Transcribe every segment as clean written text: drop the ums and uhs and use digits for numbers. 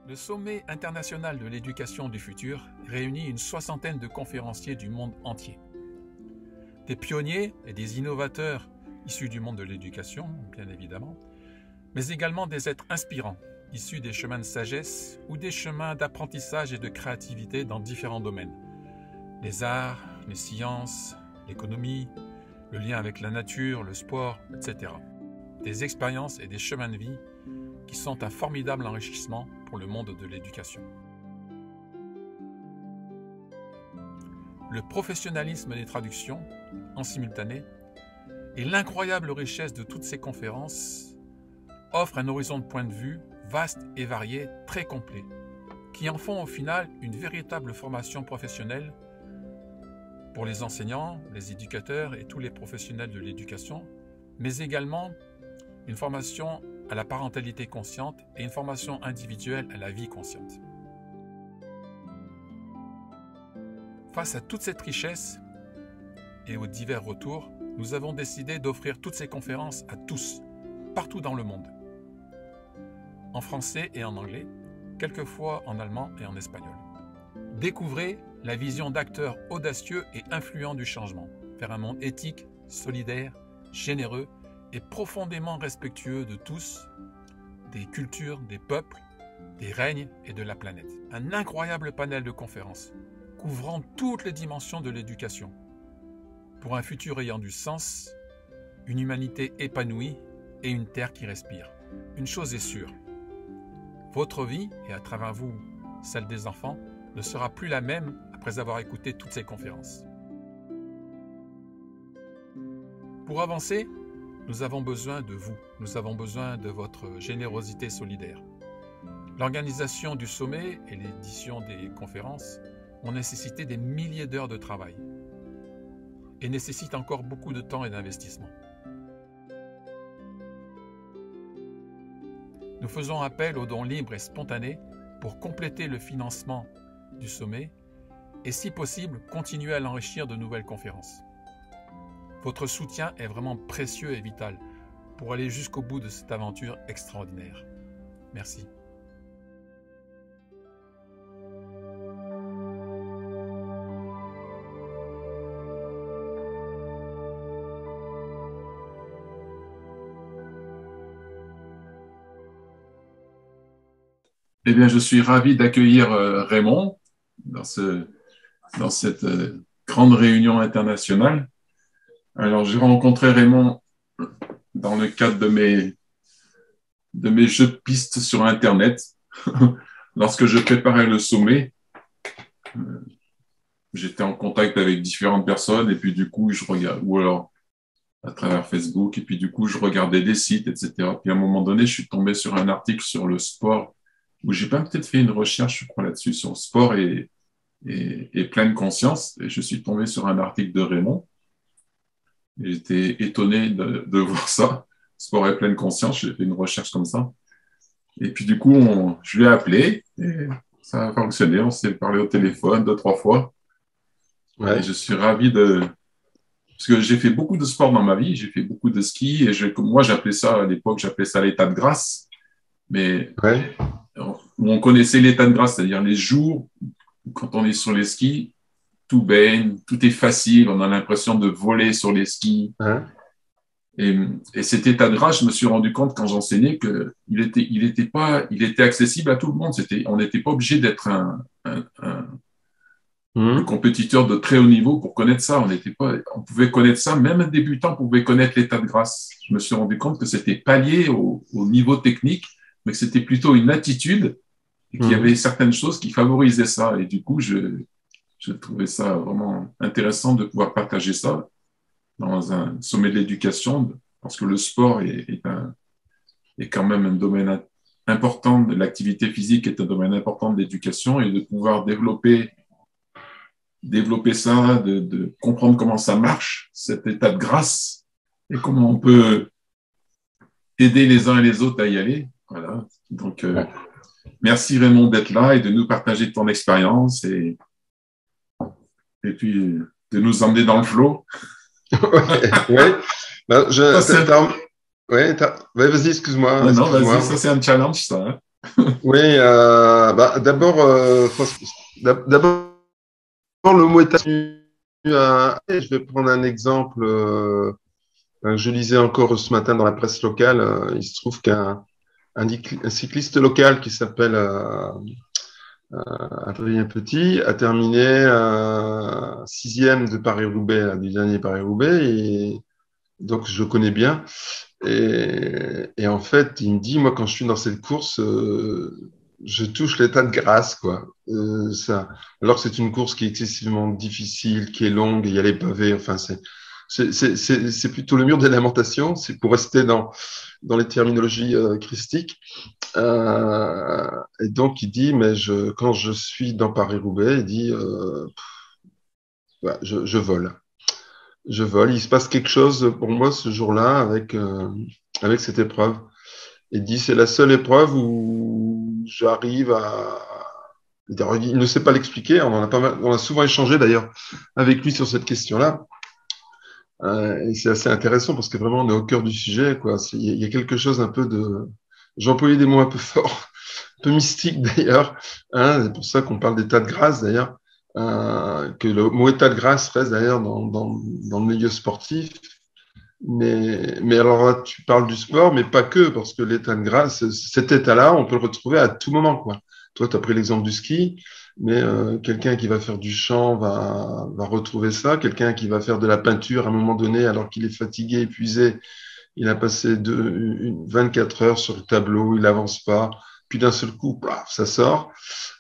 Le Sommet international de l'éducation du futur réunit une soixantaine de conférenciers du monde entier. Des pionniers et des innovateurs issus du monde de l'éducation, bien évidemment, mais également des êtres inspirants, issus des chemins de sagesse ou des chemins d'apprentissage et de créativité dans différents domaines. Les arts, les sciences, l'économie, le lien avec la nature, le sport, etc. Des expériences et des chemins de vie qui sont un formidable enrichissement pour le monde de l'éducation. Le professionnalisme des traductions, en simultané, et l'incroyable richesse de toutes ces conférences offrent un horizon de point de vue vaste et varié, très complet, qui en font au final une véritable formation professionnelle pour les enseignants, les éducateurs et tous les professionnels de l'éducation, mais également une formation à la parentalité consciente et une formation individuelle à la vie consciente. Face à toute cette richesse et aux divers retours, nous avons décidé d'offrir toutes ces conférences à tous, partout dans le monde, en français et en anglais, quelquefois en allemand et en espagnol. Découvrez la vision d'acteurs audacieux et influents du changement, vers un monde éthique, solidaire, généreux et profondément respectueux de tous, des cultures, des peuples, des règnes et de la planète. Un incroyable panel de conférences, couvrant toutes les dimensions de l'éducation, pour un futur ayant du sens, une humanité épanouie et une terre qui respire. Une chose est sûre, votre vie, et à travers vous, celle des enfants, ne sera plus la même après avoir écouté toutes ces conférences. Pour avancer, nous avons besoin de vous, nous avons besoin de votre générosité solidaire. L'organisation du sommet et l'édition des conférences ont nécessité des milliers d'heures de travail et nécessitent encore beaucoup de temps et d'investissement. Nous faisons appel aux dons libres et spontanés pour compléter le financement du sommet et, si possible, continuer à l'enrichir de nouvelles conférences. Votre soutien est vraiment précieux et vital pour aller jusqu'au bout de cette aventure extraordinaire. Merci. Eh bien, je suis ravi d'accueillir Raymond dans cette grande réunion internationale. Alors, j'ai rencontré Raymond dans le cadre de mes jeux de pistes sur Internet. Lorsque je préparais le sommet, j'étais en contact avec différentes personnes et puis du coup, je regarde, ou alors à travers Facebook, et puis du coup, je regardais des sites, etc. Puis à un moment donné, je suis tombé sur un article sur le sport, où j'ai pas peut-être fait une recherche, je crois, là-dessus, sur le sport et pleine conscience. Et je suis tombé sur un article de Raymond. J'étais étonné de voir ça, sport et pleine conscience. J'ai fait une recherche comme ça. Et puis du coup, je l'ai appelé et ça a fonctionné. On s'est parlé au téléphone 2-3 fois. Ouais. Et je suis ravi parce que j'ai fait beaucoup de sport dans ma vie. J'ai fait beaucoup de ski et moi, j'appelais ça, à l'époque, l'état de grâce. Mais ouais. Où on connaissait l'état de grâce, c'est-à-dire les jours où, quand on est sur les skis, tout baigne, tout est facile, on a l'impression de voler sur les skis. Hein? Et cet état de grâce, je me suis rendu compte quand j'enseignais qu'il était accessible à tout le monde. On n'était pas obligé d'être un compétiteur de très haut niveau pour connaître ça. On pouvait connaître ça, même un débutant pouvait connaître l'état de grâce. Je me suis rendu compte que c'était pas lié au niveau technique, mais que c'était plutôt une attitude et qu'il y avait certaines choses qui favorisaient ça. Et du coup, je trouvais ça vraiment intéressant de pouvoir partager ça dans un sommet de l'éducation, parce que le sport est quand même un domaine important, l'activité physique est un domaine important de l'éducation, et de pouvoir développer ça, de comprendre comment ça marche, cet état de grâce, et comment on peut aider les uns et les autres à y aller. Voilà. Donc, merci Raymond d'être là et de nous partager ton expérience et puis de nous emmener dans le flow. Ouais. Ben, ouais, vas-y, excuse-moi. Non, vas-y, ça c'est un challenge, ça. Hein. Oui, d'abord, le mot est venu je vais prendre un exemple. Je lisais encore ce matin dans la presse locale. Il se trouve un cycliste local qui s'appelle Adrien Petit a terminé sixième de Paris-Roubaix, là, du dernier Paris-Roubaix, et donc je le connais bien. Et en fait, il me dit, moi, quand je suis dans cette course, je touche l'état de grâce, quoi. Alors que c'est une course qui est excessivement difficile, qui est longue, il y a les pavés, enfin, c'est plutôt le mur des lamentations, c'est pour rester dans les terminologies christiques. Et donc, il dit, mais quand je suis dans Paris-Roubaix, il dit, ouais, je vole. Je vole. Il se passe quelque chose pour moi ce jour-là avec cette épreuve. Il dit, c'est la seule épreuve où j'arrive à. Il ne sait pas l'expliquer. On a souvent échangé d'ailleurs avec lui sur cette question-là. Et c'est assez intéressant parce que vraiment on est au cœur du sujet, quoi. Il y a quelque chose un peu de. J'ai employé des mots un peu forts, un peu mystiques d'ailleurs. Hein, c'est pour ça qu'on parle d'état de grâce d'ailleurs. Que le mot état de grâce reste d'ailleurs dans le milieu sportif. Mais alors là, tu parles du sport, mais pas que, parce que l'état de grâce, cet état-là, on peut le retrouver à tout moment, quoi. Toi, tu as pris l'exemple du ski, mais quelqu'un qui va faire du chant va retrouver ça. Quelqu'un qui va faire de la peinture à un moment donné, alors qu'il est fatigué, épuisé, il a passé 24 heures sur le tableau, il n'avance pas, puis d'un seul coup, paf, ça sort,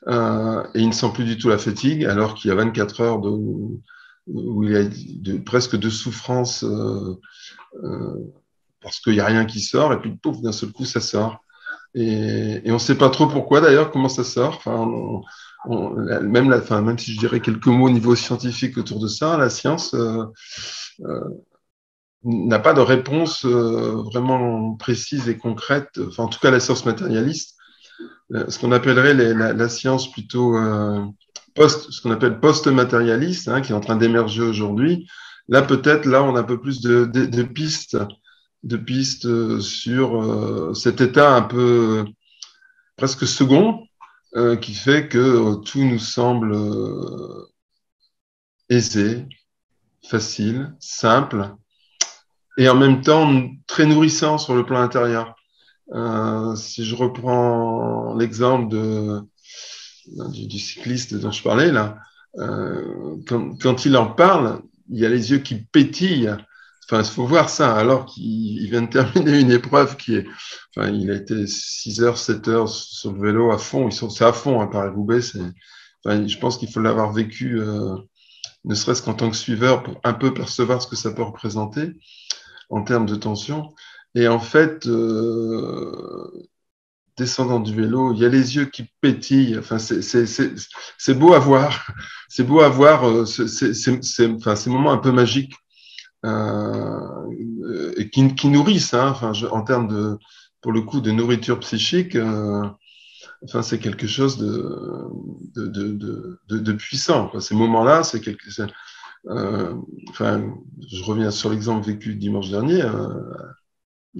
et il ne sent plus du tout la fatigue, alors qu'il y a 24 heures où il y a presque de souffrance. Parce qu'il n'y a rien qui sort, et puis pouf, d'un seul coup, ça sort. Et on ne sait pas trop pourquoi d'ailleurs, comment ça sort. Enfin, même si je dirais quelques mots au niveau scientifique autour de ça, la science n'a pas de réponse vraiment précise et concrète. Enfin, en tout cas, la science matérialiste, ce qu'on appellerait la science plutôt ce qu'on appelle post-matérialiste, hein, qui est en train d'émerger aujourd'hui. Là, peut-être, là, on a un peu plus de pistes sur cet état un peu presque second qui fait que tout nous semble aisé, facile, simple et en même temps très nourrissant sur le plan intérieur. Si je reprends l'exemple du cycliste dont je parlais là, quand il en parle, il y a les yeux qui pétillent. Enfin, il faut voir ça, alors qu'il vient de terminer une épreuve enfin, il a été 6 heures, 7 heures sur le vélo à fond. C'est à fond, hein, Paris-Roubaix. Enfin, je pense qu'il faut l'avoir vécu, ne serait-ce qu'en tant que suiveur, pour un peu percevoir ce que ça peut représenter en termes de tension. Et en fait, descendant du vélo, il y a les yeux qui pétillent. Enfin, c'est beau à voir. C'est beau à voir ces moments un peu magiques et qui nourrissent. Hein, enfin, en termes pour le coup, de nourriture psychique, enfin, c'est quelque chose de puissant, quoi. Ces moments-là, enfin, je reviens sur l'exemple vécu dimanche dernier.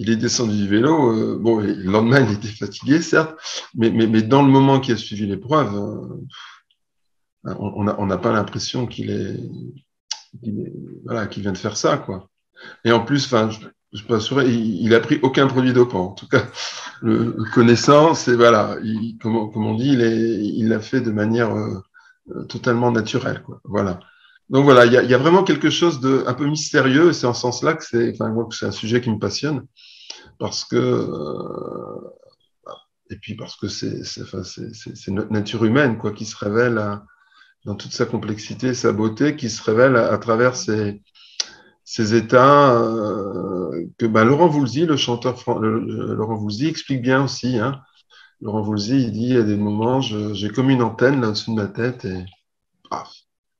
Il est descendu du vélo. Bon, le lendemain, il était fatigué, certes, mais dans le moment qui a suivi l'épreuve, on n'a pas l'impression qu'il vient de faire ça, quoi. Et en plus, enfin, je peux assurer, il a pris aucun produit dopant. En tout cas, le connaissant, c'est voilà, comme on dit, il l'a fait de manière totalement naturelle, quoi. Voilà. Donc voilà, il y a vraiment quelque chose de un peu mystérieux. Et c'est en ce sens-là que c'est un sujet qui me passionne parce que et puis parce que c'est notre nature humaine, quoi, qui se révèle dans toute sa complexité, sa beauté, qui se révèle à travers ces états que Laurent Voulzy, le chanteur Laurent Voulzy, explique bien aussi. Hein. Laurent Voulzy, il dit, à des moments, j'ai comme une antenne là-dessus de ma tête et paf,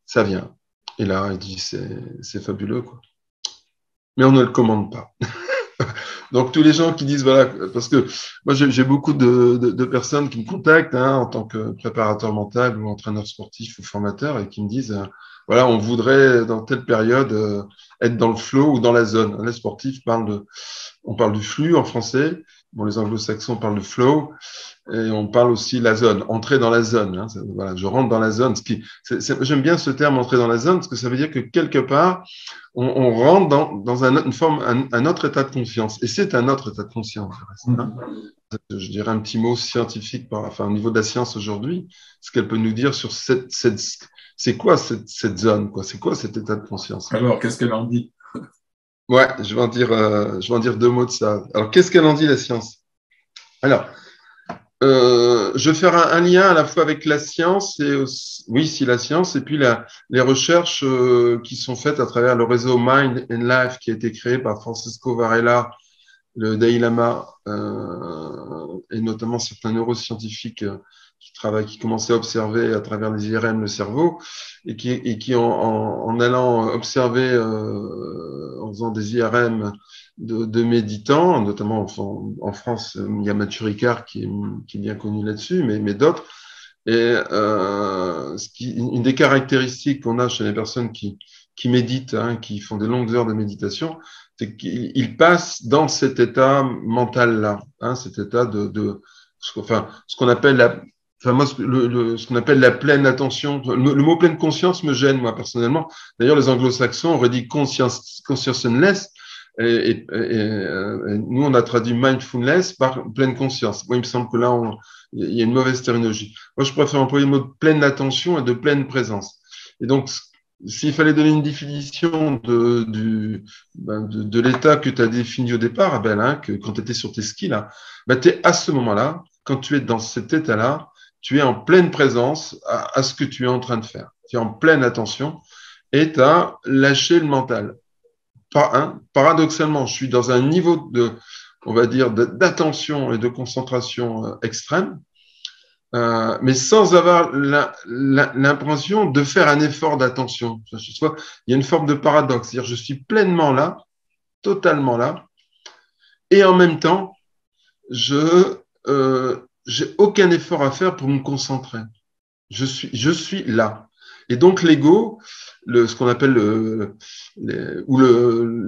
ça vient. Et là, il dit, c'est fabuleux, quoi. Mais on ne le commande pas. Donc, tous les gens qui disent, voilà, parce que moi, j'ai beaucoup de personnes qui me contactent hein, en tant que préparateur mental ou entraîneur sportif ou formateur et qui me disent, voilà, on voudrait, dans telle période, être dans le flow ou dans la zone. Les sportifs on parle du flux en français, bon, les anglo-saxons parlent de flow, et on parle aussi la zone, entrer dans la zone. Hein, voilà, je rentre dans la zone. J'aime bien ce terme, entrer dans la zone, parce que ça veut dire que quelque part, on rentre dans un autre état de conscience. Et c'est un autre état de conscience. Hein. Je dirais un petit mot scientifique, au niveau de la science aujourd'hui, ce qu'elle peut nous dire sur c'est quoi cette zone, quoi. C'est quoi cet état de conscience? Alors, qu'est-ce qu'elle en dit? Ouais, je vais en dire deux mots de ça. Alors, qu'est-ce qu'elle en dit, la science? Alors, je vais faire un lien à la fois avec la science et aussi, oui, si la science, et puis les recherches qui sont faites à travers le réseau Mind and Life qui a été créé par Francisco Varela, le Dalai Lama, et notamment certains neuroscientifiques qui commençaient à observer à travers les IRM le cerveau, et qui en allant observer, en faisant des IRM de méditants, notamment en France, il y a Mathieu Ricard qui est bien connu là-dessus, mais d'autres. Et une des caractéristiques qu'on a chez les personnes qui méditent, hein, qui font des longues heures de méditation, c'est qu'ils passent dans cet état mental-là, hein, cet état ce qu'on appelle ce qu'on appelle la pleine attention. Le mot pleine conscience me gêne, moi, personnellement. D'ailleurs, les anglo-saxons auraient dit consciousness, et nous, on a traduit mindfulness par pleine conscience. Moi, il me semble que là, il y a une mauvaise terminologie. Moi, je préfère employer le mot de pleine attention et de pleine présence. Et donc, s'il fallait donner une définition de l'état que tu as défini au départ, Abel, hein, quand tu étais sur tes skis, là, tu es à ce moment-là, quand tu es dans cet état-là, tu es en pleine présence à ce que tu es en train de faire. Tu es en pleine attention et tu as lâché le mental. Paradoxalement, je suis dans un niveau on va dire, d'attention et de concentration extrême, mais sans avoir l'impression de faire un effort d'attention. Il y a une forme de paradoxe, c'est-à-dire je suis pleinement là, totalement là, et en même temps, j'ai aucun effort à faire pour me concentrer. Je suis là. Et donc l'ego, ce qu'on appelle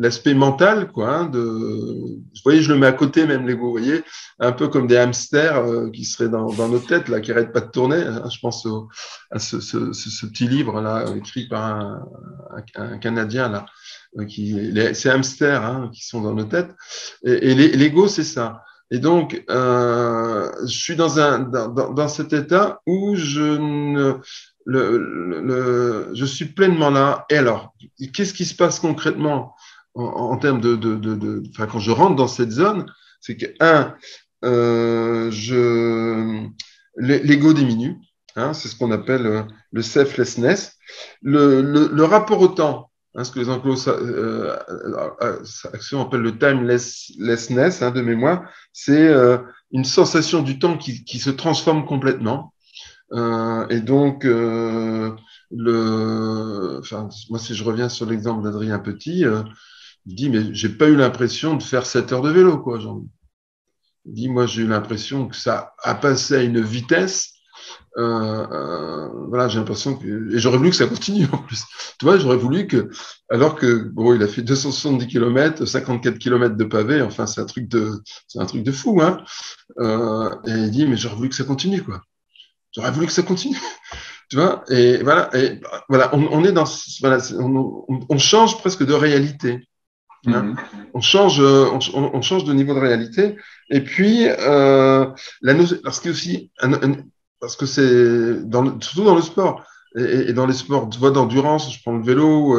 l'aspect mental, quoi. Hein, vous voyez, je le mets à côté même l'ego, vous voyez, un peu comme des hamsters qui seraient dans nos têtes là, qui n'arrêtent pas de tourner. Hein, je pense à ce petit livre là, écrit par un Canadien là, ces hamsters hein, qui sont dans nos têtes. Et l'ego, c'est ça. Et donc, je suis dans cet état où je suis pleinement là. Et alors, qu'est-ce qui se passe concrètement en termes quand je rentre dans cette zone, c'est que l'ego diminue. Hein, c'est ce qu'on appelle le selflessness. Le rapport au temps. Hein, ce que les anglo-saxons appellent le timelessness, hein, de mémoire, c'est une sensation du temps qui se transforme complètement. Et donc, moi, si je reviens sur l'exemple d'Adrien Petit, il dit, mais j'ai pas eu l'impression de faire 7 heures de vélo, quoi. Il dit, moi, j'ai eu l'impression que ça a passé à une vitesse. Voilà, j'ai l'impression et j'aurais voulu que ça continue en plus. Tu vois, j'aurais voulu alors que bon, il a fait 270 km, 54 km de pavé, enfin, c'est un truc de fou, hein. Et il dit, mais j'aurais voulu que ça continue, quoi. J'aurais voulu que ça continue. Tu vois, et voilà, on est on change presque de réalité. Hein. On change de niveau de réalité. Et puis, parce que aussi, parce que c'est surtout dans le sport et dans les sports, tu vois, d'endurance, je prends le vélo,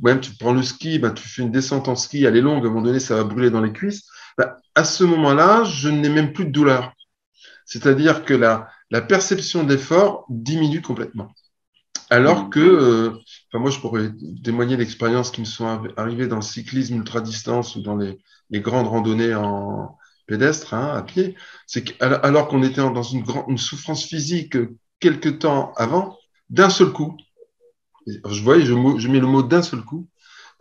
même tu prends le ski, tu fais une descente en ski, elle est longue, à un moment donné, ça va brûler dans les cuisses. À ce moment-là, je n'ai même plus de douleur. C'est-à-dire que la perception d'effort diminue complètement. Alors que, moi, je pourrais témoigner d'expériences qui me sont arrivées dans le cyclisme ultra-distance ou dans les grandes randonnées en pédestre, hein, à pied. C'est alors qu'on était dans une souffrance physique quelque temps avant, d'un seul coup, je mets le mot d'un seul coup,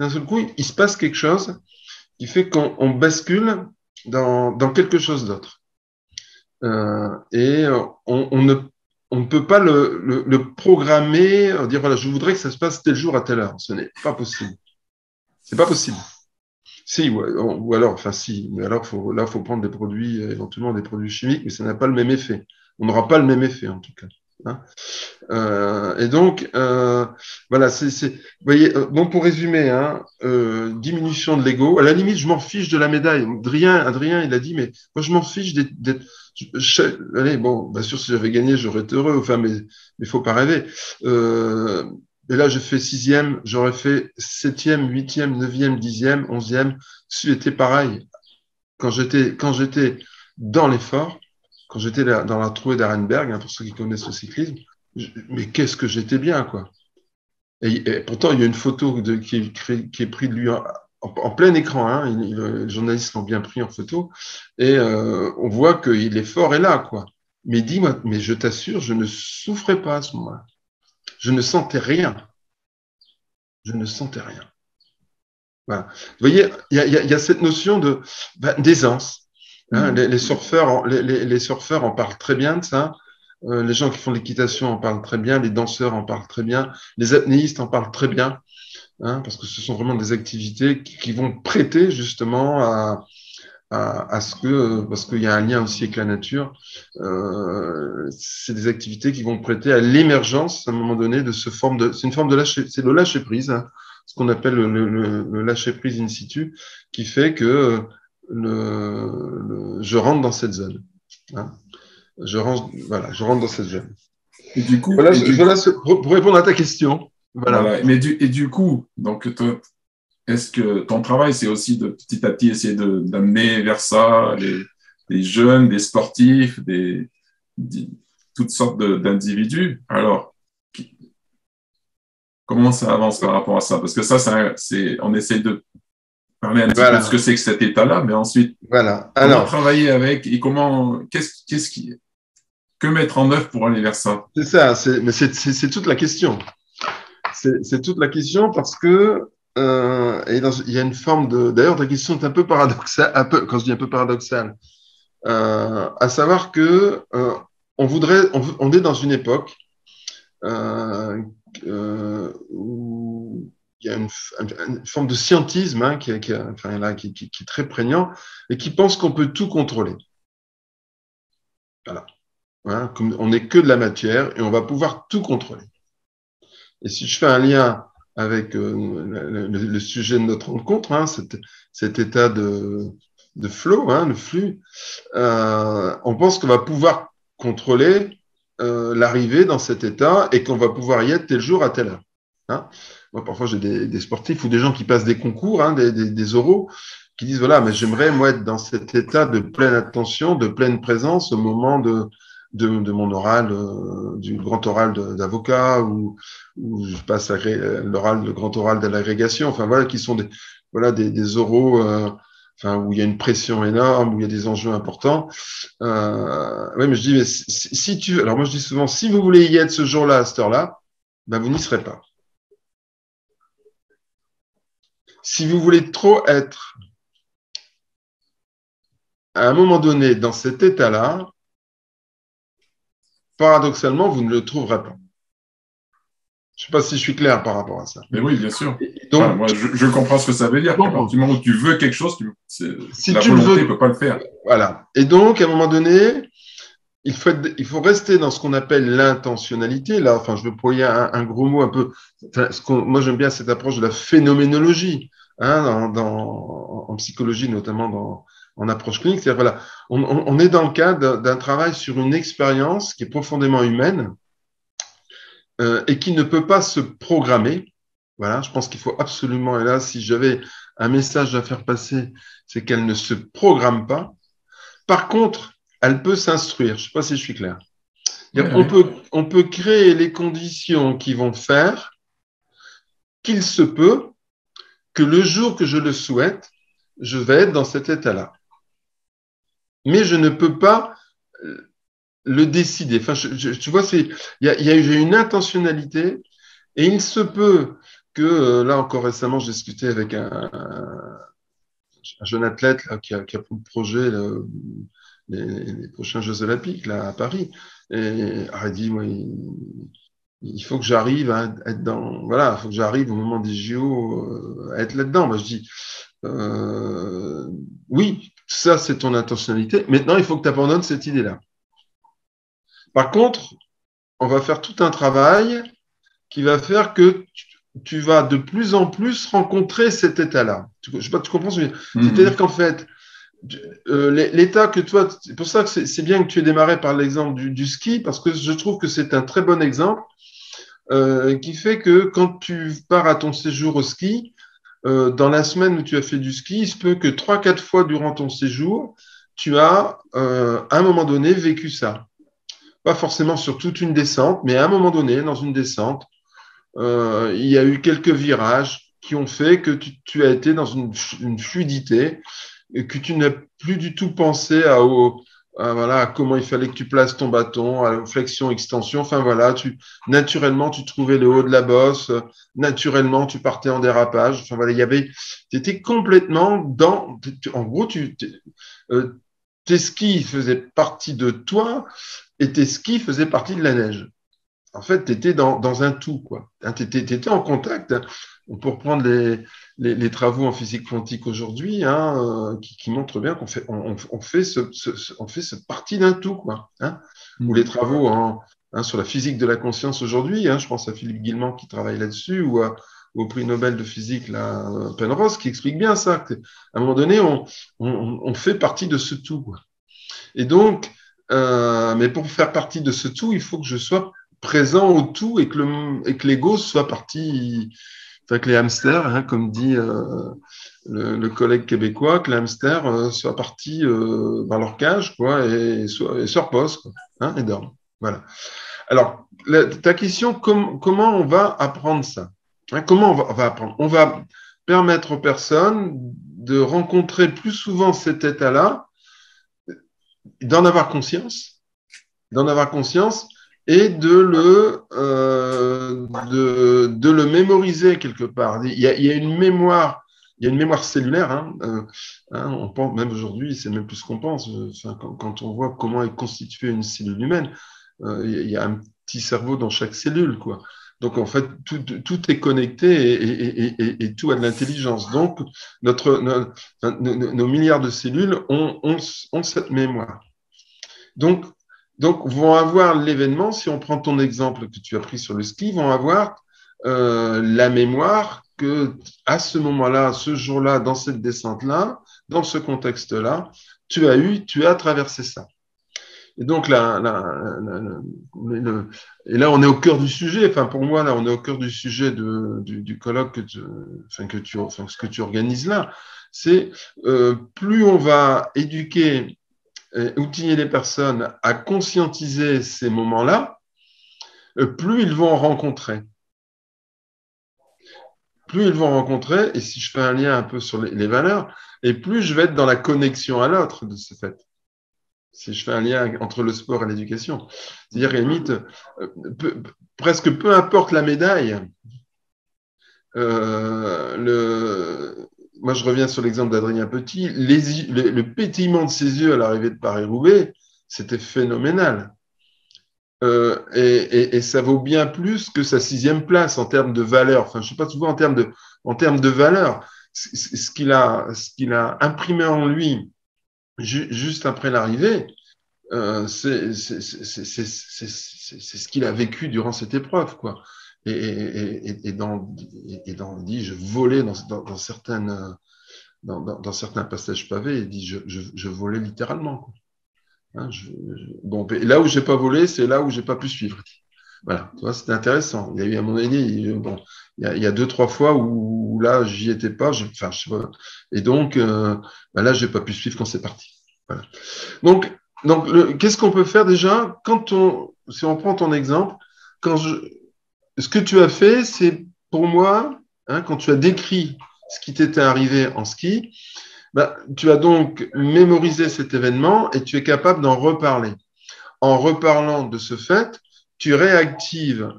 il se passe quelque chose qui fait qu'on bascule dans quelque chose d'autre. Et on ne peut pas le programmer, dire voilà, je voudrais que ça se passe tel jour à telle heure. Ce n'est pas possible. C'est pas possible. Si, ou alors, enfin si, mais alors là, faut prendre des produits, éventuellement des produits chimiques, mais ça n'a pas le même effet. On n'aura pas le même effet en tout cas. Hein. Et donc, voilà, vous voyez, bon, pour résumer, hein, diminution de l'ego. À la limite, je m'en fiche de la médaille. Adrien, il a dit, mais moi, je m'en fiche d'être. Allez, bon, bien sûr, si j'avais gagné, j'aurais été heureux. Enfin, mais faut pas rêver. Et là, je fais 6e, j'aurais fait 7e, 8e, 9e, 10e, 11e. C'était pareil. Quand j'étais dans l'effort, quand j'étais dans la trouée d'Arenberg, hein, pour ceux qui connaissent le cyclisme, mais qu'est-ce que j'étais bien, quoi. Et pourtant, il y a une photo qui est prise de lui en plein écran, hein, les journalistes l'ont bien pris en photo, et on voit que l'effort est là, quoi. Mais dis-moi, mais je t'assure, je ne souffrais pas à ce moment-là. Je ne sentais rien. Je ne sentais rien. Voilà. Vous voyez, il y a cette notion d'aisance. Hein, les surfeurs, les surfeurs en parlent très bien de ça. Les gens qui font de l'équitation en parlent très bien. Les danseurs en parlent très bien. Les apnéistes en parlent très bien. Hein, parce que ce sont vraiment des activités qui vont prêter justement à ce que, parce qu'il y a un lien aussi avec la nature, c'est des activités qui vont prêter à l'émergence à un moment donné de c'est une forme de c'est le lâcher prise, hein, ce qu'on appelle le lâcher prise in situ, qui fait que je rentre dans cette zone. Hein. Je rentre dans cette zone. Et du coup, voilà, pour répondre à ta question. Voilà. Mais du coup, donc, est-ce que ton travail, c'est aussi de petit à petit essayer d'amener vers ça les jeunes, des sportifs, toutes sortes d'individus? Alors, comment ça avance par rapport à ça? Parce que ça, on essaie de parler un petit peu de ce que c'est que cet état-là, mais ensuite, comment travailler avec et que mettre en œuvre pour aller vers ça? C'est ça, c'est toute la question. C'est toute la question parce que il y a une forme d'ailleurs, ta question est un peu paradoxale, quand je dis un peu paradoxale, à savoir que on est dans une époque où il y a une forme de scientisme, hein, qui est très prégnant et qui pense qu'on peut tout contrôler. Voilà. Hein, comme on n'est que de la matière et on va pouvoir tout contrôler. Et si je fais un lien avec le sujet de notre rencontre, hein, cet état de flow, hein, le flux, on pense qu'on va pouvoir contrôler l'arrivée dans cet état et qu'on va pouvoir y être tel jour à telle heure. Hein. Moi, parfois, j'ai des sportifs ou des gens qui passent des concours, hein, des oraux, qui disent, voilà, mais j'aimerais, moi, être dans cet état de pleine attention, de pleine présence au moment de mon oral, du grand oral d'avocat, ou je passe le grand oral de l'agrégation, enfin voilà, qui sont des oraux, enfin où il y a une pression énorme, où il y a des enjeux importants. Oui, mais je dis, mais alors moi je dis souvent, si vous voulez y être ce jour-là, à cette heure-là, ben vous n'y serez pas. Si vous voulez trop être à un moment donné dans cet état-là, paradoxalement, vous ne le trouverez pas. Je ne sais pas si je suis clair par rapport à ça. Mais oui, bien sûr. Donc, moi, je comprends ce que ça veut dire. À partir du moment où tu veux quelque chose, la volonté ne peut pas le faire. Voilà. Et donc, à un moment donné, il faut rester dans ce qu'on appelle l'intentionnalité. Là, enfin, je veux employer un gros mot un peu. Moi, j'aime bien cette approche de la phénoménologie, hein, en psychologie, notamment en approche clinique. C'est-à-dire, voilà, on est dans le cadre d'un travail sur une expérience qui est profondément humaine et qui ne peut pas se programmer. Voilà, je pense qu'il faut absolument, et là, si j'avais un message à faire passer, c'est qu'elle ne se programme pas. Par contre, elle peut s'instruire. Je ne sais pas si je suis clair. On peut créer les conditions qui vont faire qu'il se peut que le jour que je le souhaite, je vais être dans cet état-là. Mais je ne peux pas le décider. Enfin, tu vois, il y a une intentionnalité et il se peut que, là encore récemment, j'ai discuté avec un jeune athlète là, qui a pour projet les prochains Jeux Olympiques là, à Paris. Et il dit, moi, il faut que j'arrive à être dans, voilà, il faut que j'arrive au moment des JO à être là-dedans. Moi, je dis, oui, ça c'est ton intentionnalité. Maintenant, il faut que tu abandonnes cette idée-là. Par contre, on va faire tout un travail qui va faire que tu vas de plus en plus rencontrer cet état-là. Je sais pas, tu comprends ce que je veux dire? C'est-à-dire qu'en fait, l'état que toi, c'est pour ça que c'est bien que tu aies démarré par l'exemple du ski, parce que je trouve que c'est un très bon exemple qui fait que quand tu pars à ton séjour au ski, dans la semaine où tu as fait du ski, il se peut que 3-4 fois durant ton séjour, tu as à un moment donné vécu ça. Pas forcément sur toute une descente, mais à un moment donné, dans une descente, il y a eu quelques virages qui ont fait que tu as été dans une fluidité et que tu n'as plus du tout pensé voilà, à comment il fallait que tu places ton bâton, à la flexion, extension. Enfin voilà, naturellement, tu trouvais le haut de la bosse, naturellement, tu partais en dérapage. Enfin voilà, tu étais complètement en gros, tes skis faisaient partie de toi et tes skis faisaient partie de la neige. En fait, tu étais dans un tout, quoi. Tu étais en contact. Pour prendre les travaux en physique quantique aujourd'hui, qui montrent bien qu'on fait, on fait cette partie d'un tout, quoi. Ou les travaux sur la physique de la conscience aujourd'hui, je pense à Philippe Guillemant qui travaille là-dessus, ou au prix Nobel de physique, là, Penrose, qui explique bien ça. Qu'à un moment donné, on fait partie de ce tout, quoi. Et donc, mais pour faire partie de ce tout, il faut que je sois présent au tout et que l'ego soit parti, enfin, que les hamsters, comme dit le collègue québécois, que les hamsters soient partis dans leur cage, quoi, et se reposent, quoi, et dorment. Voilà. Alors, ta question, comment on va apprendre ça? Comment on va apprendre? On va permettre aux personnes de rencontrer plus souvent cet état-là, d'en avoir conscience et de le mémoriser quelque part. Il y a une mémoire cellulaire. On pense, même aujourd'hui, c'est même plus ce qu'on pense. Quand on voit comment est constituée une cellule humaine, il y a un petit cerveau dans chaque cellule, quoi. Donc, en fait, tout est connecté et tout a de l'intelligence. Donc, nos milliards de cellules ont cette mémoire. Donc, vont avoir l'événement, si on prend ton exemple que tu as pris sur le ski, vont avoir la mémoire que à ce moment-là, ce jour-là, dans cette descente-là, dans ce contexte-là, tu as traversé ça. Et donc là, on est au cœur du sujet. Enfin, pour moi, là, on est au cœur du sujet du colloque ce que tu organises là. C'est plus on va éduquer, outiller les personnes à conscientiser ces moments-là, plus ils vont en rencontrer. Plus ils vont rencontrer, et si je fais un lien un peu sur les valeurs, et plus je vais être dans la connexion à l'autre de ce fait. Si je fais un lien entre le sport et l'éducation. C'est-à-dire, à la limite, presque peu importe la médaille, moi je reviens sur l'exemple d'Adrien Petit, le pétillement de ses yeux à l'arrivée de Paris-Roubaix, c'était phénoménal. Et ça vaut bien plus que sa 6e place en termes de valeur. Enfin, je ne sais pas souvent en termes de valeur. Ce qu'il a imprimé en lui juste après l'arrivée, c'est ce qu'il a vécu durant cette épreuve, quoi. Et dans je volais dans certains passages pavés, il dit je volais littéralement, quoi. Bon, et là où j'ai pas volé, c'est là où j'ai pas pu suivre. Voilà, tu vois, c'était intéressant. Il y a eu à mon avis, il y a 2-3 fois où là j'y étais pas, je sais pas. Et donc là j'ai pas pu suivre quand c'est parti. Voilà. Donc qu'est-ce qu'on peut faire déjà si on prend ton exemple, ce que tu as fait, c'est pour moi, quand tu as décrit ce qui t'était arrivé en ski, tu as donc mémorisé cet événement et tu es capable d'en reparler. En reparlant de ce fait, tu réactives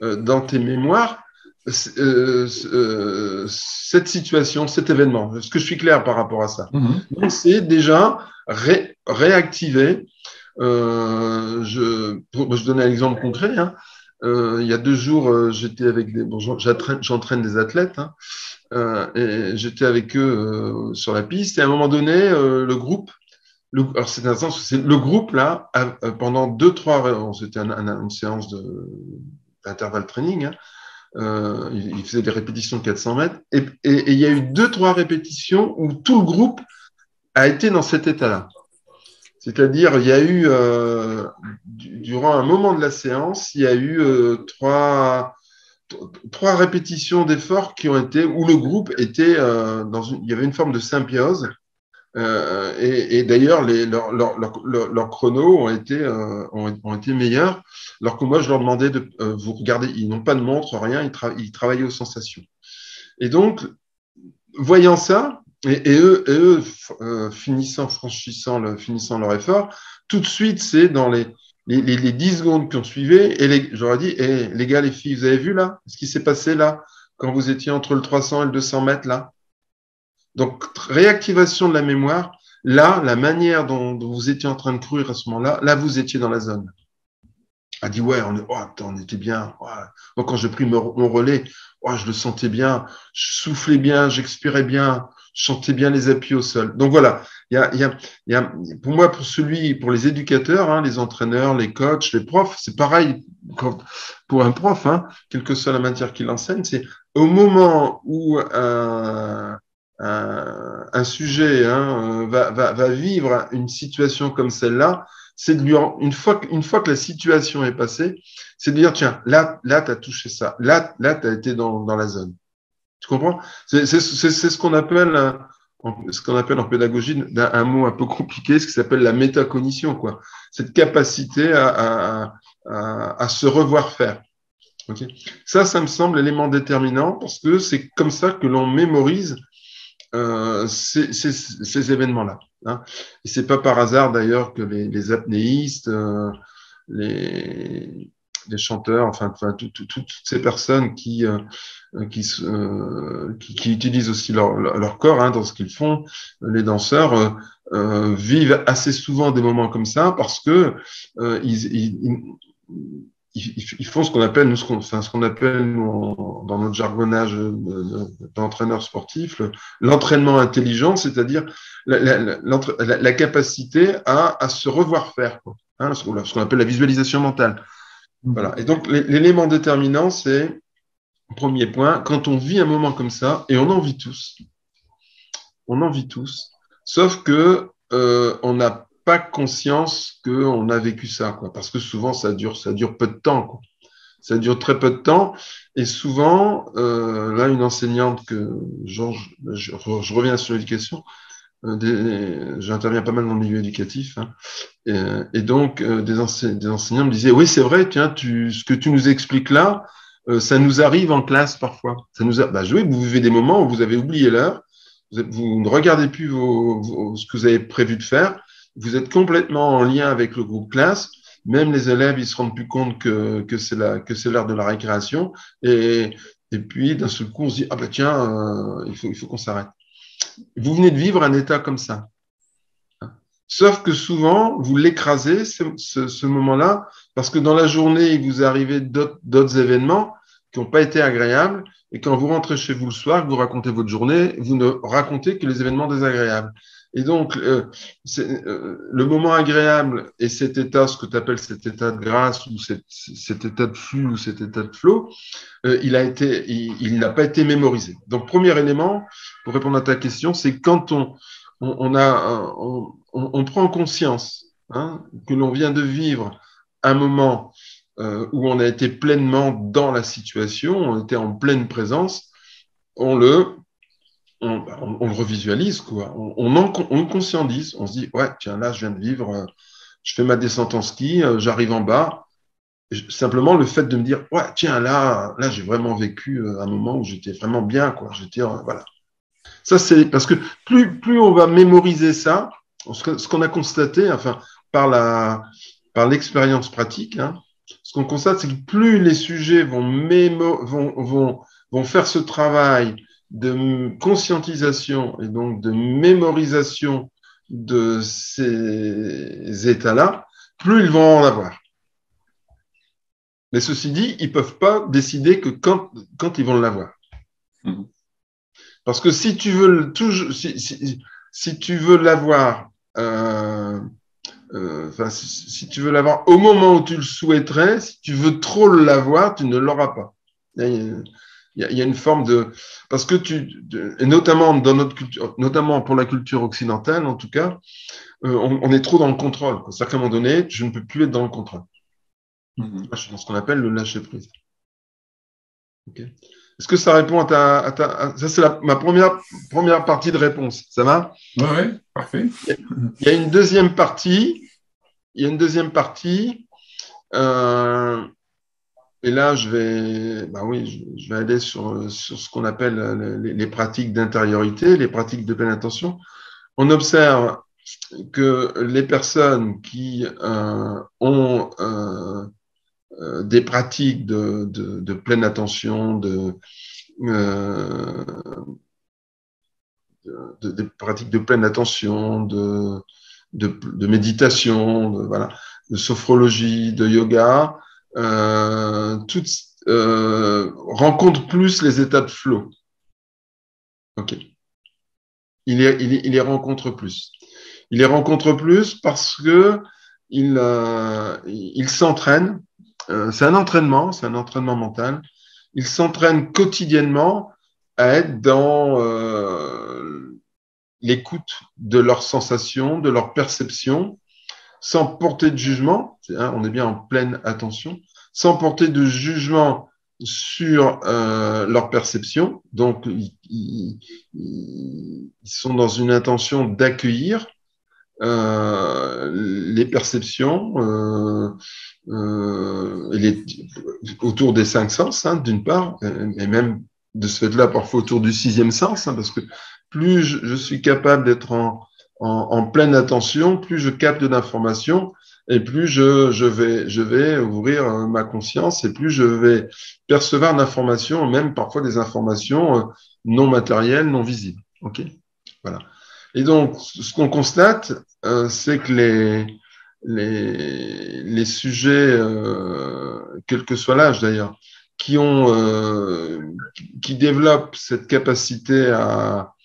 dans tes mémoires cette situation, cet événement. Est-ce que je suis clair par rapport à ça? Donc, c'est déjà réactiver. Je donnais un exemple concret. Il y a 2 jours, j'étais avec j'entraîne des athlètes, hein, et j'étais avec eux sur la piste. Et à un moment donné, le groupe, alors c'est intéressant, c'est le groupe là, pendant 2-3, c'était une séance d'intervalle training. Hein, il faisait des répétitions de 400 mètres, et il y a eu 2-3 répétitions où tout le groupe a été dans cet état-là. C'est-à-dire, il y a eu, durant un moment de la séance, il y a eu trois répétitions d'efforts qui ont été, où le groupe était il y avait une forme de symbiose. Et d'ailleurs, leurs chronos ont été meilleurs, alors que moi, je leur demandais de vous regardez, ils n'ont pas de montre, rien, ils travaillaient aux sensations. Et donc, voyant ça, et eux finissant leur effort, tout de suite, c'est dans les 10 secondes qui ont suivi, et j'aurais dit, les gars, les filles, vous avez vu là ce qui s'est passé là, quand vous étiez entre le 300 et le 200 mètres là? Donc, réactivation de la mémoire, là, la manière dont vous étiez en train de courir à ce moment-là, là, vous étiez dans la zone. A dit, ouais, on était bien. Ouais. Moi, quand j'ai pris mon relais, ouais, je le sentais bien, je soufflais bien, j'expirais bien, je sentais bien les appuis au sol. Donc voilà, il y a, pour moi, pour les éducateurs, hein, les entraîneurs, les coachs, les profs, c'est pareil pour un prof, hein, quelle que soit la matière qu'il enseigne, c'est au moment où un sujet hein, va vivre une situation comme celle-là, c'est de lui, une fois que la situation est passée, c'est de dire, tiens, là, tu as touché ça, là, tu as été dans la zone. Tu comprends? C'est ce qu'on appelle, en pédagogie, un mot un peu compliqué, ce qui s'appelle la métacognition, quoi. Cette capacité à se revoir faire. Okay. Ça me semble l'élément déterminant parce que c'est comme ça que l'on mémorise ces événements-là. Hein. Et c'est pas par hasard d'ailleurs que les apnéistes, les chanteurs, enfin toutes ces personnes qui utilisent aussi leur corps hein, dans ce qu'ils font, les danseurs vivent assez souvent des moments comme ça parce que ils font ce qu'on appelle, dans notre jargonnage d'entraîneur sportif, l'entraînement intelligent, c'est-à-dire la capacité à se revoir faire, quoi, hein, ce qu'on appelle la visualisation mentale. Voilà. Et donc, l'élément déterminant, c'est, premier point, quand on vit un moment comme ça, et on en vit tous, sauf que on n'a pas conscience qu'on a vécu ça, quoi, parce que souvent ça dure peu de temps, quoi. Ça dure très peu de temps, et souvent, là, une enseignante je reviens sur l'éducation, j'interviens pas mal dans le milieu éducatif, hein, et donc des enseignants me disaient, oui, c'est vrai, tiens, ce que tu nous expliques là, ça nous arrive en classe parfois. Oui, vous vivez des moments où vous avez oublié l'heure, vous ne regardez plus ce que vous avez prévu de faire, vous êtes complètement en lien avec le groupe classe, même les élèves, ils se rendent plus compte que c'est l'heure de la récréation, et puis d'un seul coup, on se dit, ah ben tiens, il faut qu'on s'arrête. Vous venez de vivre un état comme ça. Sauf que souvent, vous l'écrasez, ce moment-là, parce que dans la journée, il vous arrivait d'autres événements qui n'ont pas été agréables, et quand vous rentrez chez vous le soir, que vous racontez votre journée, vous ne racontez que les événements désagréables. Et donc, le moment agréable et cet état, ce que tu appelles cet état de grâce, ou cet état de flux, ou cet état de flow, il n'a pas été mémorisé. Donc, premier élément, pour répondre à ta question, c'est quand on prend conscience hein, que l'on vient de vivre un moment où on a été pleinement dans la situation, on était en pleine présence, on le revisualise, quoi. On le conscientise, on se dit, ouais, tiens, là, je viens de vivre, je fais ma descente en ski, j'arrive en bas. Simplement, le fait de me dire, ouais, tiens, là j'ai vraiment vécu un moment où j'étais vraiment bien, quoi. J'étais, voilà. Ça, c'est parce que plus on va mémoriser ça, ce qu'on a constaté, enfin, par l'expérience pratique, hein, ce qu'on constate, c'est que plus les sujets vont faire ce travail de conscientisation et donc de mémorisation de ces états-là, plus ils vont en avoir. Mais ceci dit, ils ne peuvent pas décider que quand ils vont l'avoir. Mhm. Parce que si tu veux si tu veux l'avoir, si tu veux l'avoir au moment où tu le souhaiterais, si tu veux trop l'avoir, tu ne l'auras pas. Il y a une forme de, parce que et notamment dans notre culture, notamment pour la culture occidentale en tout cas, on est trop dans le contrôle. C'est-à-dire qu'à un moment donné, je ne peux plus être dans le contrôle. Mhm. Je suis dans ce qu'on appelle le lâcher prise. Okay. Est-ce que ça répond à ça, c'est ma première partie de réponse. Ça va? Ouais, parfait. Il y a une deuxième partie. Et là, je vais aller sur ce qu'on appelle les pratiques d'intériorité, les pratiques de pleine attention. On observe que les personnes qui ont des pratiques de pleine attention, des pratiques de pleine attention, de méditation, voilà, de sophrologie, de yoga, toutes rencontrent plus les états de flow. Ok. Il les rencontre plus. Il les rencontre plus parce que il s'entraîne. C'est un entraînement mental. Ils s'entraînent quotidiennement à être dans l'écoute de leurs sensations, de leurs perceptions, sans porter de jugement. On est bien en pleine attention, sans porter de jugement sur leur perception. Donc, ils sont dans une intention d'accueillir les perceptions autour des 5 sens, hein, d'une part, et même de ce fait-là, parfois autour du 6e sens, hein, parce que plus je suis capable d'être en pleine attention, plus je capte d'informations et plus je vais ouvrir ma conscience et plus je vais percevoir d'informations, même parfois des informations non matérielles, non visibles. Ok, voilà. Et donc, ce qu'on constate, c'est que les sujets, quel que soit l'âge d'ailleurs, qui développent cette capacité à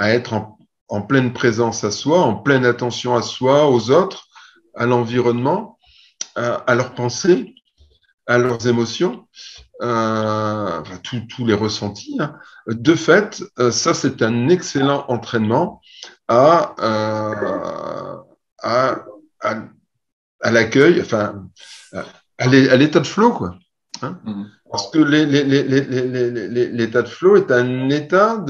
être en pleine présence à soi, en pleine attention à soi, aux autres, à l'environnement, à leurs pensées, à leurs émotions, tous les ressentis. Hein. De fait, ça, c'est un excellent entraînement à l'accueil, enfin, à l'état de flow, quoi. Hein. Parce que l'état de flow est un état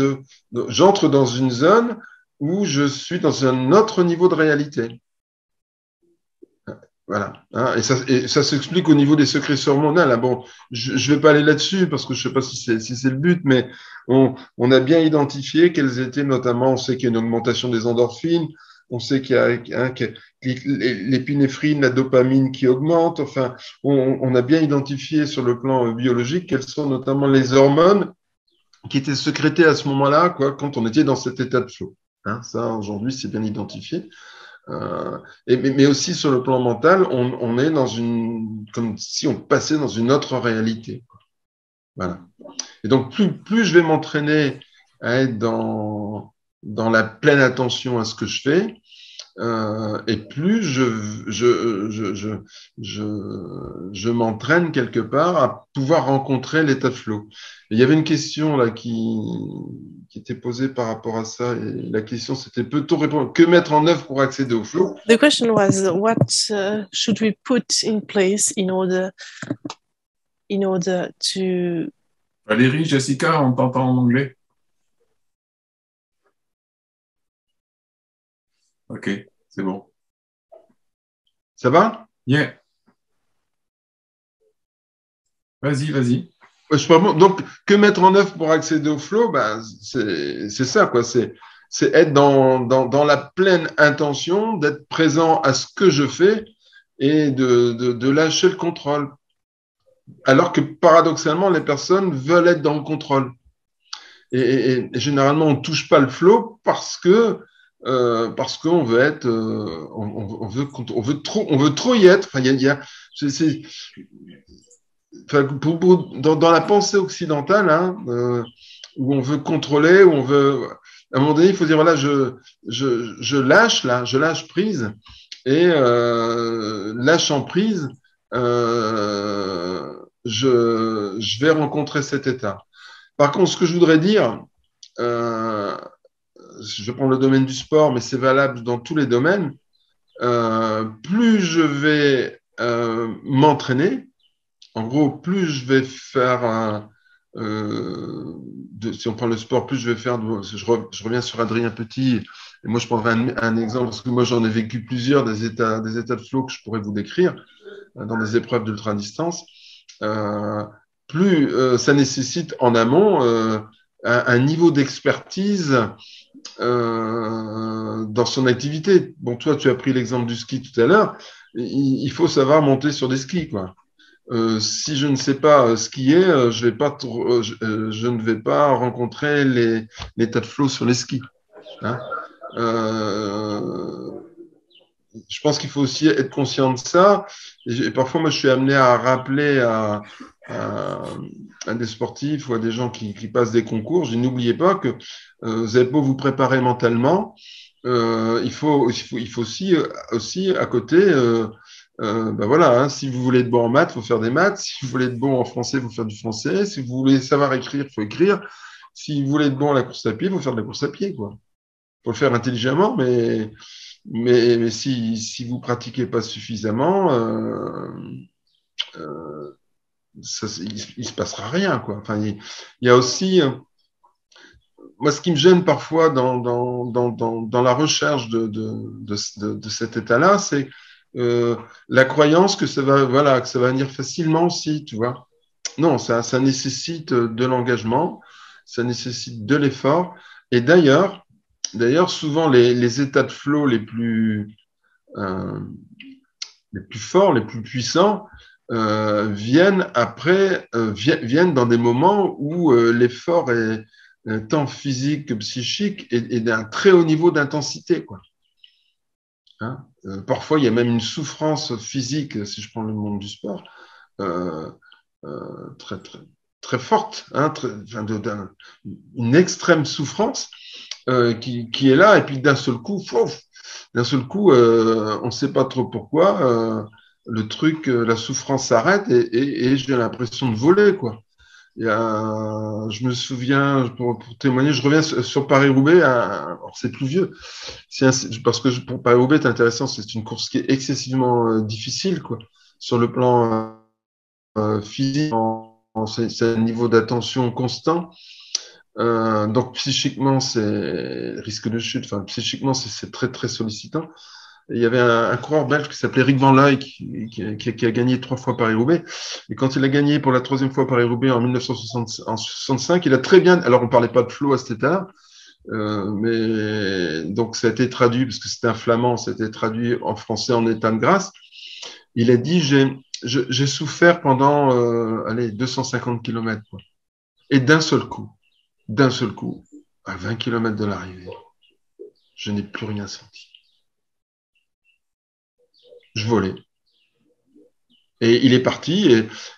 j'entre dans une zone où je suis dans un autre niveau de réalité. Voilà. Hein, et ça s'explique au niveau des secrets hormonaux. Là, bon, je vais pas aller là-dessus parce que je sais pas si c'est le but, mais on a bien identifié quelles étaient notamment, on sait qu'il y a une augmentation des endorphines, on sait qu'il y a l'épinéphrine, la dopamine qui augmente. Enfin, on a bien identifié sur le plan biologique quelles sont notamment les hormones qui étaient sécrétées à ce moment-là, quoi, quand on était dans cet état de flow. Hein, ça, aujourd'hui, c'est bien identifié. Mais aussi sur le plan mental, on est comme si on passait dans une autre réalité. Voilà. Et donc, plus je vais m'entraîner à être dans la pleine attention à ce que je fais, et plus je m'entraîne quelque part à pouvoir rencontrer l'état de flow. Et il y avait une question là qui était posée par rapport à ça, et la question c'était peut-on répondre que mettre en œuvre pour accéder au flow? The question was what should we put in place in order to. Valérie, Jessica, on t'entend en anglais? Ok, c'est bon. Ça va? Yeah. Vas-y. Donc, que mettre en œuvre pour accéder au flow? Ben, c'est ça, quoi. C'est être dans la pleine intention, d'être présent à ce que je fais et de lâcher le contrôle. Alors que paradoxalement, les personnes veulent être dans le contrôle. Et généralement, on ne touche pas le flow parce que parce qu'on veut être, on veut trop y être. Enfin, enfin, dans la pensée occidentale, hein, où on veut contrôler, où on veut, à un moment donné, il faut dire voilà, je lâche prise et lâchant prise, je vais rencontrer cet état. Par contre, ce que je voudrais dire, euh, je prends le domaine du sport, mais c'est valable dans tous les domaines. Plus je vais m'entraîner, en gros, plus je vais faire si on prend le sport, plus je vais faire. Je reviens sur Adrien Petit. Et moi, je prendrai un exemple parce que moi, j'en ai vécu plusieurs des états de flow que je pourrais vous décrire dans des épreuves d'ultra-distance. Euh, plus ça nécessite en amont un niveau d'expertise dans son activité. Bon, toi, tu as pris l'exemple du ski tout à l'heure. Il faut savoir monter sur des skis, quoi. Si je ne sais pas skier, je ne vais pas rencontrer les tas de flots sur les skis. Hein. Euh, je pense qu'il faut aussi être conscient de ça. Et parfois, moi, je suis amené à rappeler à des sportifs ou à des gens qui passent des concours, je dis n'oubliez pas que vous avez beau vous préparer mentalement, il faut aussi à côté, ben voilà, hein, si vous voulez être bon en maths, il faut faire des maths. Si vous voulez être bon en français, il faut faire du français. Si vous voulez savoir écrire, il faut écrire. Si vous voulez être bon à la course à pied, il faut faire de la course à pied, quoi. Il faut le faire intelligemment, mais si vous pratiquez pas suffisamment, il se passera rien, quoi. Enfin, il y a aussi, moi, ce qui me gêne parfois dans la recherche de cet état-là, c'est la croyance que voilà, que ça va venir facilement aussi, tu vois. Non, ça nécessite de l'engagement, ça nécessite de l'effort. Et d'ailleurs, souvent les états de flow euh, les plus forts, les plus puissants, viennent dans des moments où l'effort est tant physique que psychique est d'un très haut niveau d'intensité, quoi. Hein, parfois, il y a même une souffrance physique, si je prends le monde du sport, euh, très, très, très forte, hein, une extrême souffrance qui est là, et puis d'un seul coup, on ne sait pas trop pourquoi, le truc, la souffrance s'arrête et j'ai l'impression de voler, quoi. Je me souviens, pour témoigner, je reviens sur Paris-Roubaix, alors c'est plus vieux, parce que pour Paris-Roubaix, c'est intéressant, c'est une course qui est excessivement difficile, quoi, sur le plan physique, c'est un niveau d'attention constant. Donc psychiquement, c'est risque de chute. Enfin, psychiquement, c'est très très sollicitant. Et il y avait un coureur belge qui s'appelait Rick Van Looy qui a gagné 3 fois Paris-Roubaix. Et quand il a gagné pour la 3e fois Paris-Roubaix en 1965, il a très bien. Alors on parlait pas de flow à cet état-là, mais donc ça a été traduit parce que c'était un flamand, ça a été traduit en français en état de grâce. Il a dit j'ai souffert pendant 250 km, quoi. Et d'un seul coup, à 20 km de l'arrivée, je n'ai plus rien senti. Je volais. Et il est parti,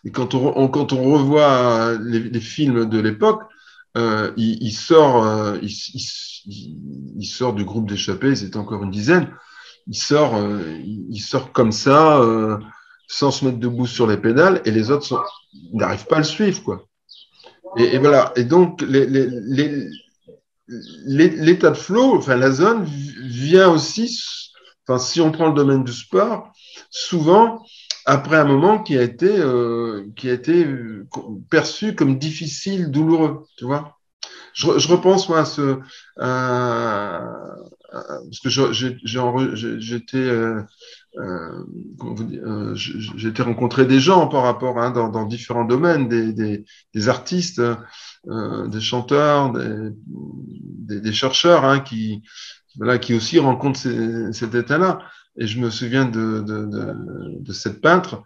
et quand on revoit les films de l'époque, il sort du groupe d'échappés, c'était encore une dizaine, il sort comme ça, sans se mettre debout sur les pédales, et les autres n'arrivent pas à le suivre, quoi. Et voilà. Et donc, l'état de flow, enfin, la zone vient aussi, enfin, si on prend le domaine du sport, souvent, après un moment qui a été perçu comme difficile, douloureux, tu vois. Je repense, moi, parce que j'ai été rencontrer des gens par rapport, hein, dans différents domaines, des artistes, des chanteurs, des chercheurs, hein, qui aussi rencontrent cet état-là. Et je me souviens de cette peintre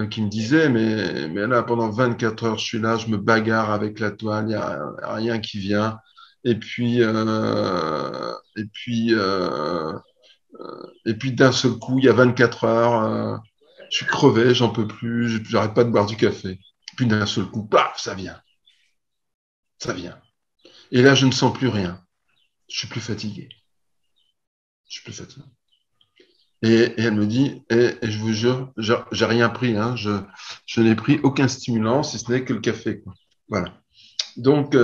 qui me disait, mais là, pendant 24 heures, je suis là, je me bagarre avec la toile, il n'y a rien qui vient. Et puis, et puis, et puis d'un seul coup, il y a 24 heures, je suis crevé, j'en peux plus, j'arrête pas de boire du café. Puis d'un seul coup, paf, ça vient, ça vient. Et là, je ne sens plus rien. Je suis plus fatigué. Je suis plus fatigué. Et elle me dit, et je vous jure, j'ai rien pris, hein, je n'ai pris aucun stimulant, si ce n'est que le café, quoi. Voilà. Donc,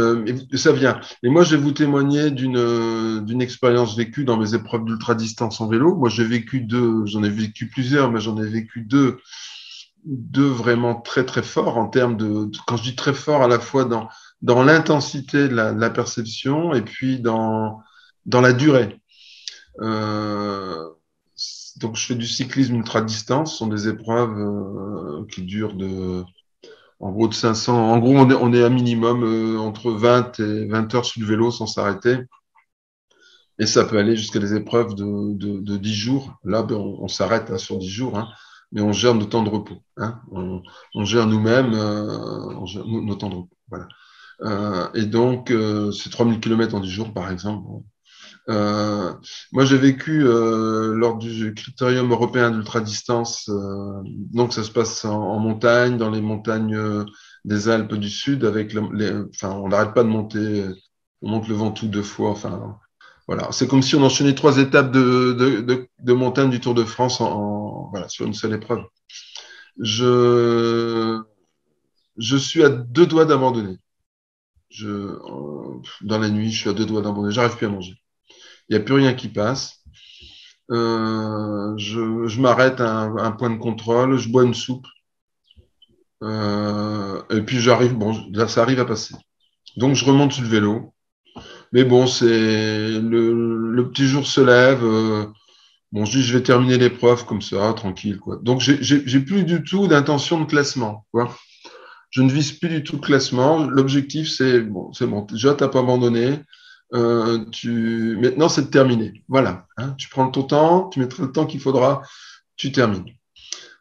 ça vient. Et moi, je vais vous témoigner d'une expérience vécue dans mes épreuves d'ultra-distance en vélo. Moi, j'en ai vécu plusieurs, mais j'en ai vécu deux vraiment très, très forts en termes quand je dis très fort, à la fois dans l'intensité de la perception et puis dans la durée. Donc, je fais du cyclisme ultra-distance. Ce sont des épreuves qui durent en gros de 500. En gros, on est à minimum entre 20 et 20 heures sur le vélo sans s'arrêter. Et ça peut aller jusqu'à des épreuves de 10 jours. Là, ben, on s'arrête sur 10 jours, hein, mais on gère nos temps de repos. Hein. On gère nous-mêmes nos temps de repos. Voilà. Et donc, c'est 3000 km en 10 jours, par exemple. Moi, j'ai vécu lors du Critérium européen d'ultra-distance. Donc, ça se passe en montagne, dans les montagnes des Alpes du Sud. Enfin, on n'arrête pas de monter. On monte le Ventoux 2 fois. Enfin, voilà. C'est comme si on enchaînait 3 étapes de montagne du Tour de France voilà, sur une seule épreuve. Je suis à 2 doigts d'abandonner. Dans la nuit, je suis à 2 doigts d'abandonner. J'arrive plus à manger. Il n'y a plus rien qui passe. Je m'arrête à un point de contrôle, je bois une soupe. Et puis j'arrive, bon, là, ça arrive à passer. Donc je remonte sur le vélo. Mais bon, le petit jour se lève. Bon, je dis, je vais terminer l'épreuve comme ça, tranquille, quoi. Donc j'ai plus du tout d'intention de classement, quoi. Je ne vise plus du tout le classement. L'objectif, c'est bon, déjà, t'as pas abandonné. Maintenant, c'est de terminer. Voilà. Hein, tu prends ton temps, tu mettras le temps qu'il faudra, tu termines.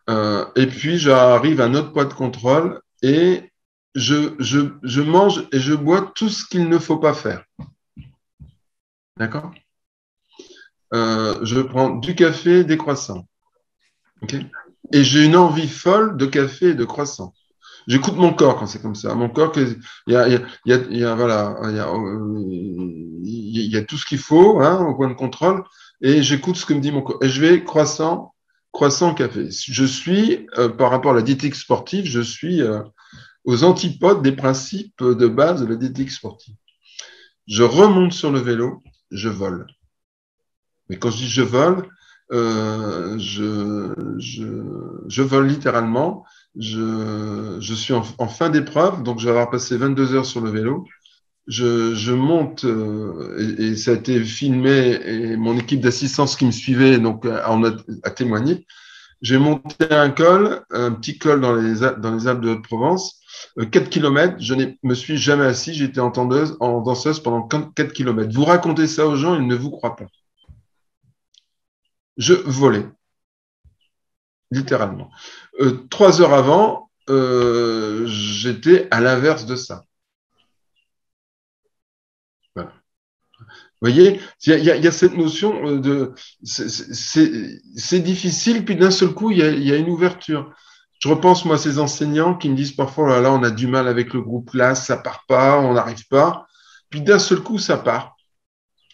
Et puis, j'arrive à un autre point de contrôle et je mange et je bois tout ce qu'il ne faut pas faire. D'accord? Je prends du café, des croissants. Okay? Et j'ai une envie folle de café et de croissants. J'écoute mon corps quand c'est comme ça. Mon corps, il y a tout ce qu'il faut, hein, au point de contrôle, et j'écoute ce que me dit mon corps. Et je vais croissant, café. Je suis, par rapport à la diététique sportive, je suis aux antipodes des principes de base de la diététique sportive. Je remonte sur le vélo, je vole. Mais quand je dis je vole, je vole littéralement. Je suis en fin d'épreuve, donc je vais avoir passé 22 heures sur le vélo. Je monte, et ça a été filmé, et mon équipe d'assistance qui me suivait donc a témoigné. J'ai monté un petit col dans les Alpes de Haute-Provence, 4 km. Je ne me suis jamais assis, j'étais en danseuse pendant 4 km. Vous racontez ça aux gens, ils ne vous croient pas. Je volais, littéralement. 3 heures avant, j'étais à l'inverse de ça. Voilà. Vous voyez, il y a cette notion de... C'est difficile, puis d'un seul coup, il y a une ouverture. Je repense, moi, à ces enseignants qui me disent parfois, oh là, on a du mal avec le groupe classe, ça part pas, on n'arrive pas. Puis d'un seul coup, ça part.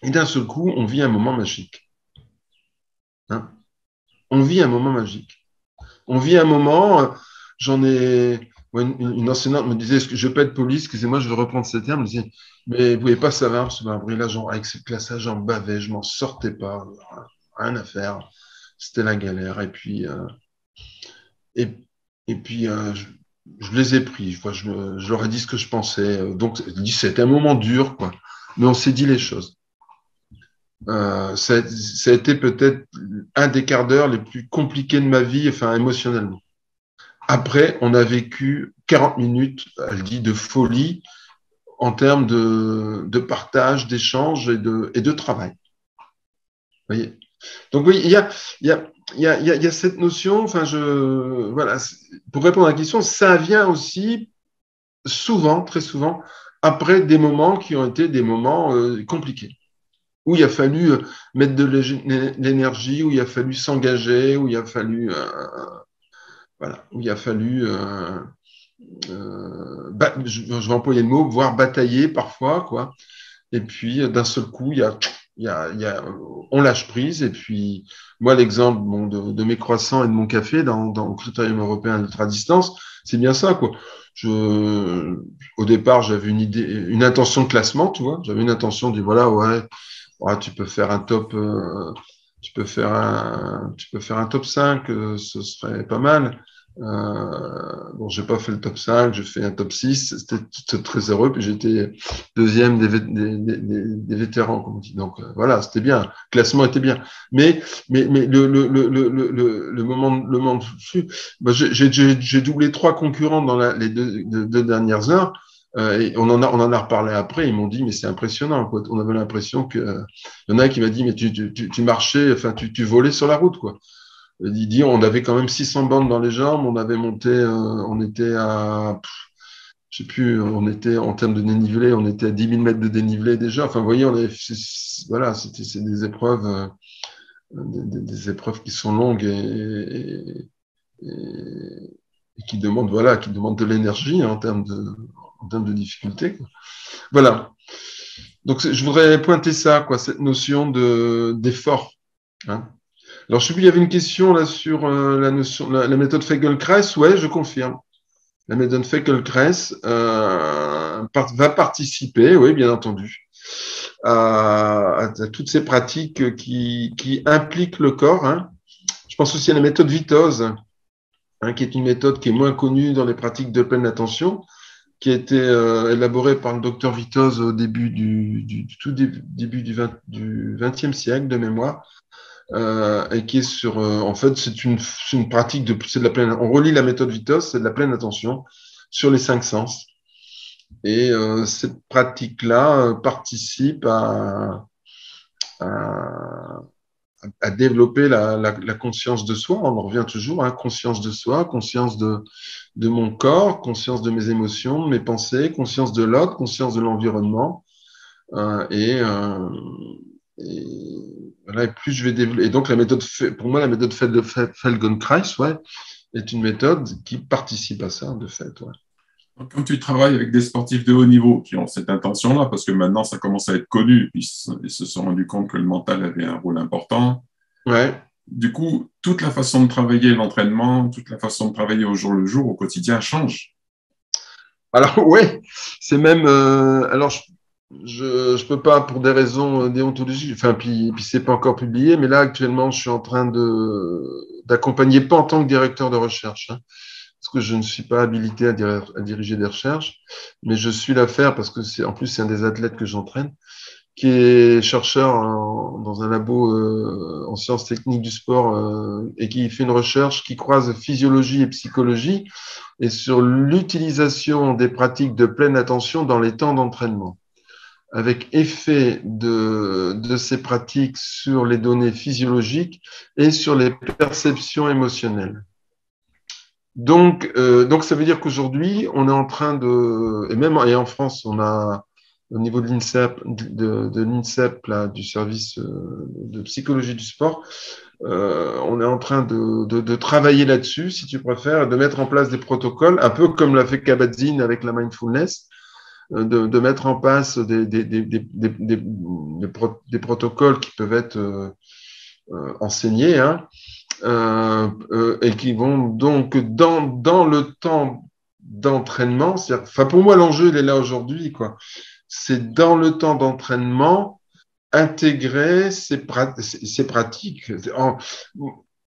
Et d'un seul coup, on vit un moment magique. Hein? On vit un moment magique. On vit un moment, une enseignante me disait, je peux être poli, excusez-moi, je vais reprendre ces termes, elle me disait, mais vous ne pouvez pas savoir, ce là, avec cette classe-là, j'en bavais, je m'en sortais pas, rien à faire, c'était la galère. Et puis, je les ai pris, je leur ai dit ce que je pensais. Donc, c'était un moment dur, quoi. Mais on s'est dit les choses. Ça a été peut-être un des quarts d'heure les plus compliqués de ma vie, enfin émotionnellement. Après, on a vécu 40 minutes, elle dit, de folie en termes de partage, d'échange et de travail. Vous voyez? Donc oui, il y a cette notion, enfin voilà, pour répondre à la question, ça vient aussi souvent, très souvent, après des moments qui ont été des moments compliqués, où il a fallu mettre de l'énergie, où il a fallu s'engager, où il a fallu, voilà, où il a fallu, je vais employer le mot, voire batailler parfois, quoi. Et puis, d'un seul coup, on lâche prise. Et puis, moi, l'exemple de mes croissants et de mon café dans le Critérium européen d'ultra-distance, c'est bien ça, quoi. Au départ, j'avais une idée, une intention de classement, tu vois. J'avais une intention de dire, voilà, ouais, tu peux faire un top, tu peux faire un top 5, ce serait pas mal. Bon, j'ai pas fait le top 5, j'ai fait un top 6, c'était très heureux, puis j'étais deuxième des vétérans, comme on dit. Donc voilà, c'était bien, le classement était bien. Mais le moment bah, j'ai doublé 3 concurrents dans les deux dernières heures, et on en a reparlé après, ils m'ont dit, mais c'est impressionnant, quoi. On avait l'impression que, il y en a un qui m'a dit, mais tu marchais, enfin, tu volais sur la route, quoi. Il dit, on avait quand même 600 bandes dans les jambes, on avait monté, on était à, je sais plus, on était, en termes de dénivelé, on était à 10 000 mètres de dénivelé déjà. Enfin, vous voyez, voilà, c'est des épreuves, des épreuves qui sont longues et qui demandent, voilà, qui demandent de l'énergie, hein, en termes de difficulté, quoi. Voilà. Donc, je voudrais pointer ça, quoi, cette notion d'effort, hein. Alors, je sais plus, il y avait une question là sur la méthode Feldenkrais. Ouais, je confirme. La méthode Feldenkrais va participer, oui, bien entendu, à toutes ces pratiques qui impliquent le corps, hein. Je pense aussi à la méthode Vitoz, hein, qui est une méthode qui est moins connue dans les pratiques de pleine attention, qui a été élaborée par le docteur Vitoz au début tout début du XXe siècle de mémoire. Et qui est sur, en fait, c'est une pratique c'est de la pleine, on relie la méthode Vitoz, c'est de la pleine attention sur les 5 sens. Et cette pratique-là participe à développer la conscience de soi. On en revient toujours, hein, conscience de soi, conscience de mon corps, conscience de mes émotions, de mes pensées, conscience de l'autre, conscience de l'environnement. Et voilà, et plus je vais développer. Et donc, pour moi, la méthode de Feldenkrais, ouais, est une méthode qui participe à ça, de fait. Ouais. Donc, quand tu travailles avec des sportifs de haut niveau qui ont cette intention-là, parce que maintenant, ça commence à être connu, ils se sont rendus compte que le mental avait un rôle important. Ouais. Du coup, toute la façon de travailler l'entraînement, toute la façon de travailler au jour le jour, au quotidien, change. Alors, ouais, c'est même. Alors, je peux pas pour des raisons déontologiques. Enfin, puis c'est pas encore publié, mais là actuellement, je suis en train d'accompagner, pas en tant que directeur de recherche, hein, parce que je ne suis pas habilité à diriger des recherches, mais je suis l'affaire parce que en plus c'est un des athlètes que j'entraîne, qui est chercheur dans un labo en sciences techniques du sport et qui fait une recherche qui croise physiologie et psychologie et sur l'utilisation des pratiques de pleine attention dans les temps d'entraînement, avec effet de ces pratiques sur les données physiologiques et sur les perceptions émotionnelles. Donc ça veut dire qu'aujourd'hui, on est en train et en France, on a au niveau de l'INSEP, de l'INSEP, là, du service de psychologie du sport, on est en train de travailler là-dessus, si tu préfères, de mettre en place des protocoles, un peu comme l'a fait Kabat-Zinn avec la mindfulness, de mettre en place des protocoles qui peuvent être enseignés, hein, et qui vont donc dans le temps d'entraînement, enfin pour moi l'enjeu il est là aujourd'hui, quoi. C'est dans le temps d'entraînement intégrer ces pratiques.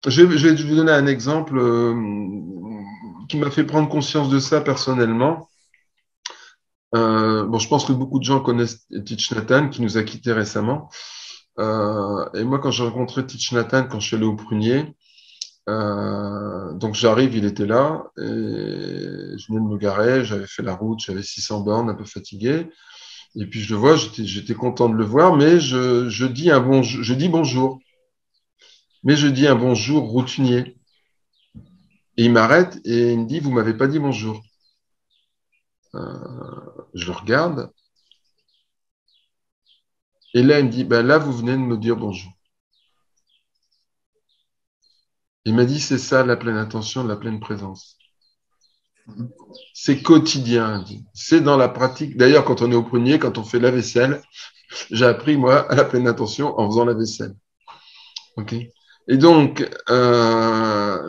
Je vais vous donner un exemple qui m'a fait prendre conscience de ça personnellement. Bon, je pense que beaucoup de gens connaissent Thich Nhat Hanh, qui nous a quittés récemment. Et moi, quand j'ai rencontré Thich Nhat Hanh, quand je suis allé au Prunier, donc j'arrive, il était là, et je venais de me garer, j'avais fait la route, j'avais 600 bornes, un peu fatigué. Et puis je le vois, j'étais content de le voir, mais je dis bonjour. Mais je dis un bonjour routinier. Et il m'arrête et il me dit, vous m'avez pas dit bonjour. je le regarde. Et là, il me dit, ben là, vous venez de me dire bonjour. Il m'a dit, c'est ça la pleine attention, la pleine présence. C'est quotidien, il dit. C'est dans la pratique. D'ailleurs, quand on est au prunier, quand on fait la vaisselle, j'ai appris, moi, à la pleine attention en faisant la vaisselle. Ok. Et donc,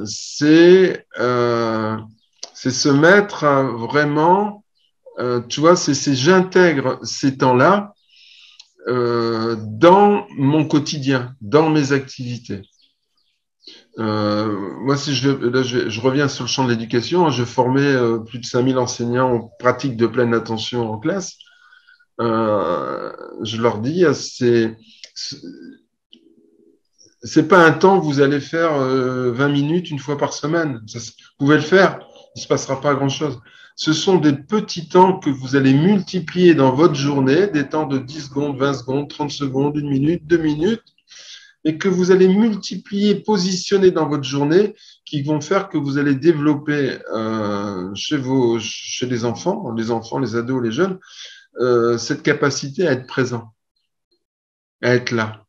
c'est se mettre vraiment, tu vois, c'est j'intègre ces temps-là dans mon quotidien, dans mes activités. Moi, si je reviens sur le champ de l'éducation, je formais plus de 5000 enseignants en pratique de pleine attention en classe. Je leur dis, c'est pas un temps que vous allez faire 20 minutes une fois par semaine. Vous pouvez le faire, il se passera pas grand-chose. Ce sont des petits temps que vous allez multiplier dans votre journée, des temps de 10 secondes, 20 secondes, 30 secondes, 1 minute, 2 minutes, et que vous allez multiplier, positionner dans votre journée, qui vont faire que vous allez développer chez les enfants, les ados, les jeunes, cette capacité à être présent, à être là.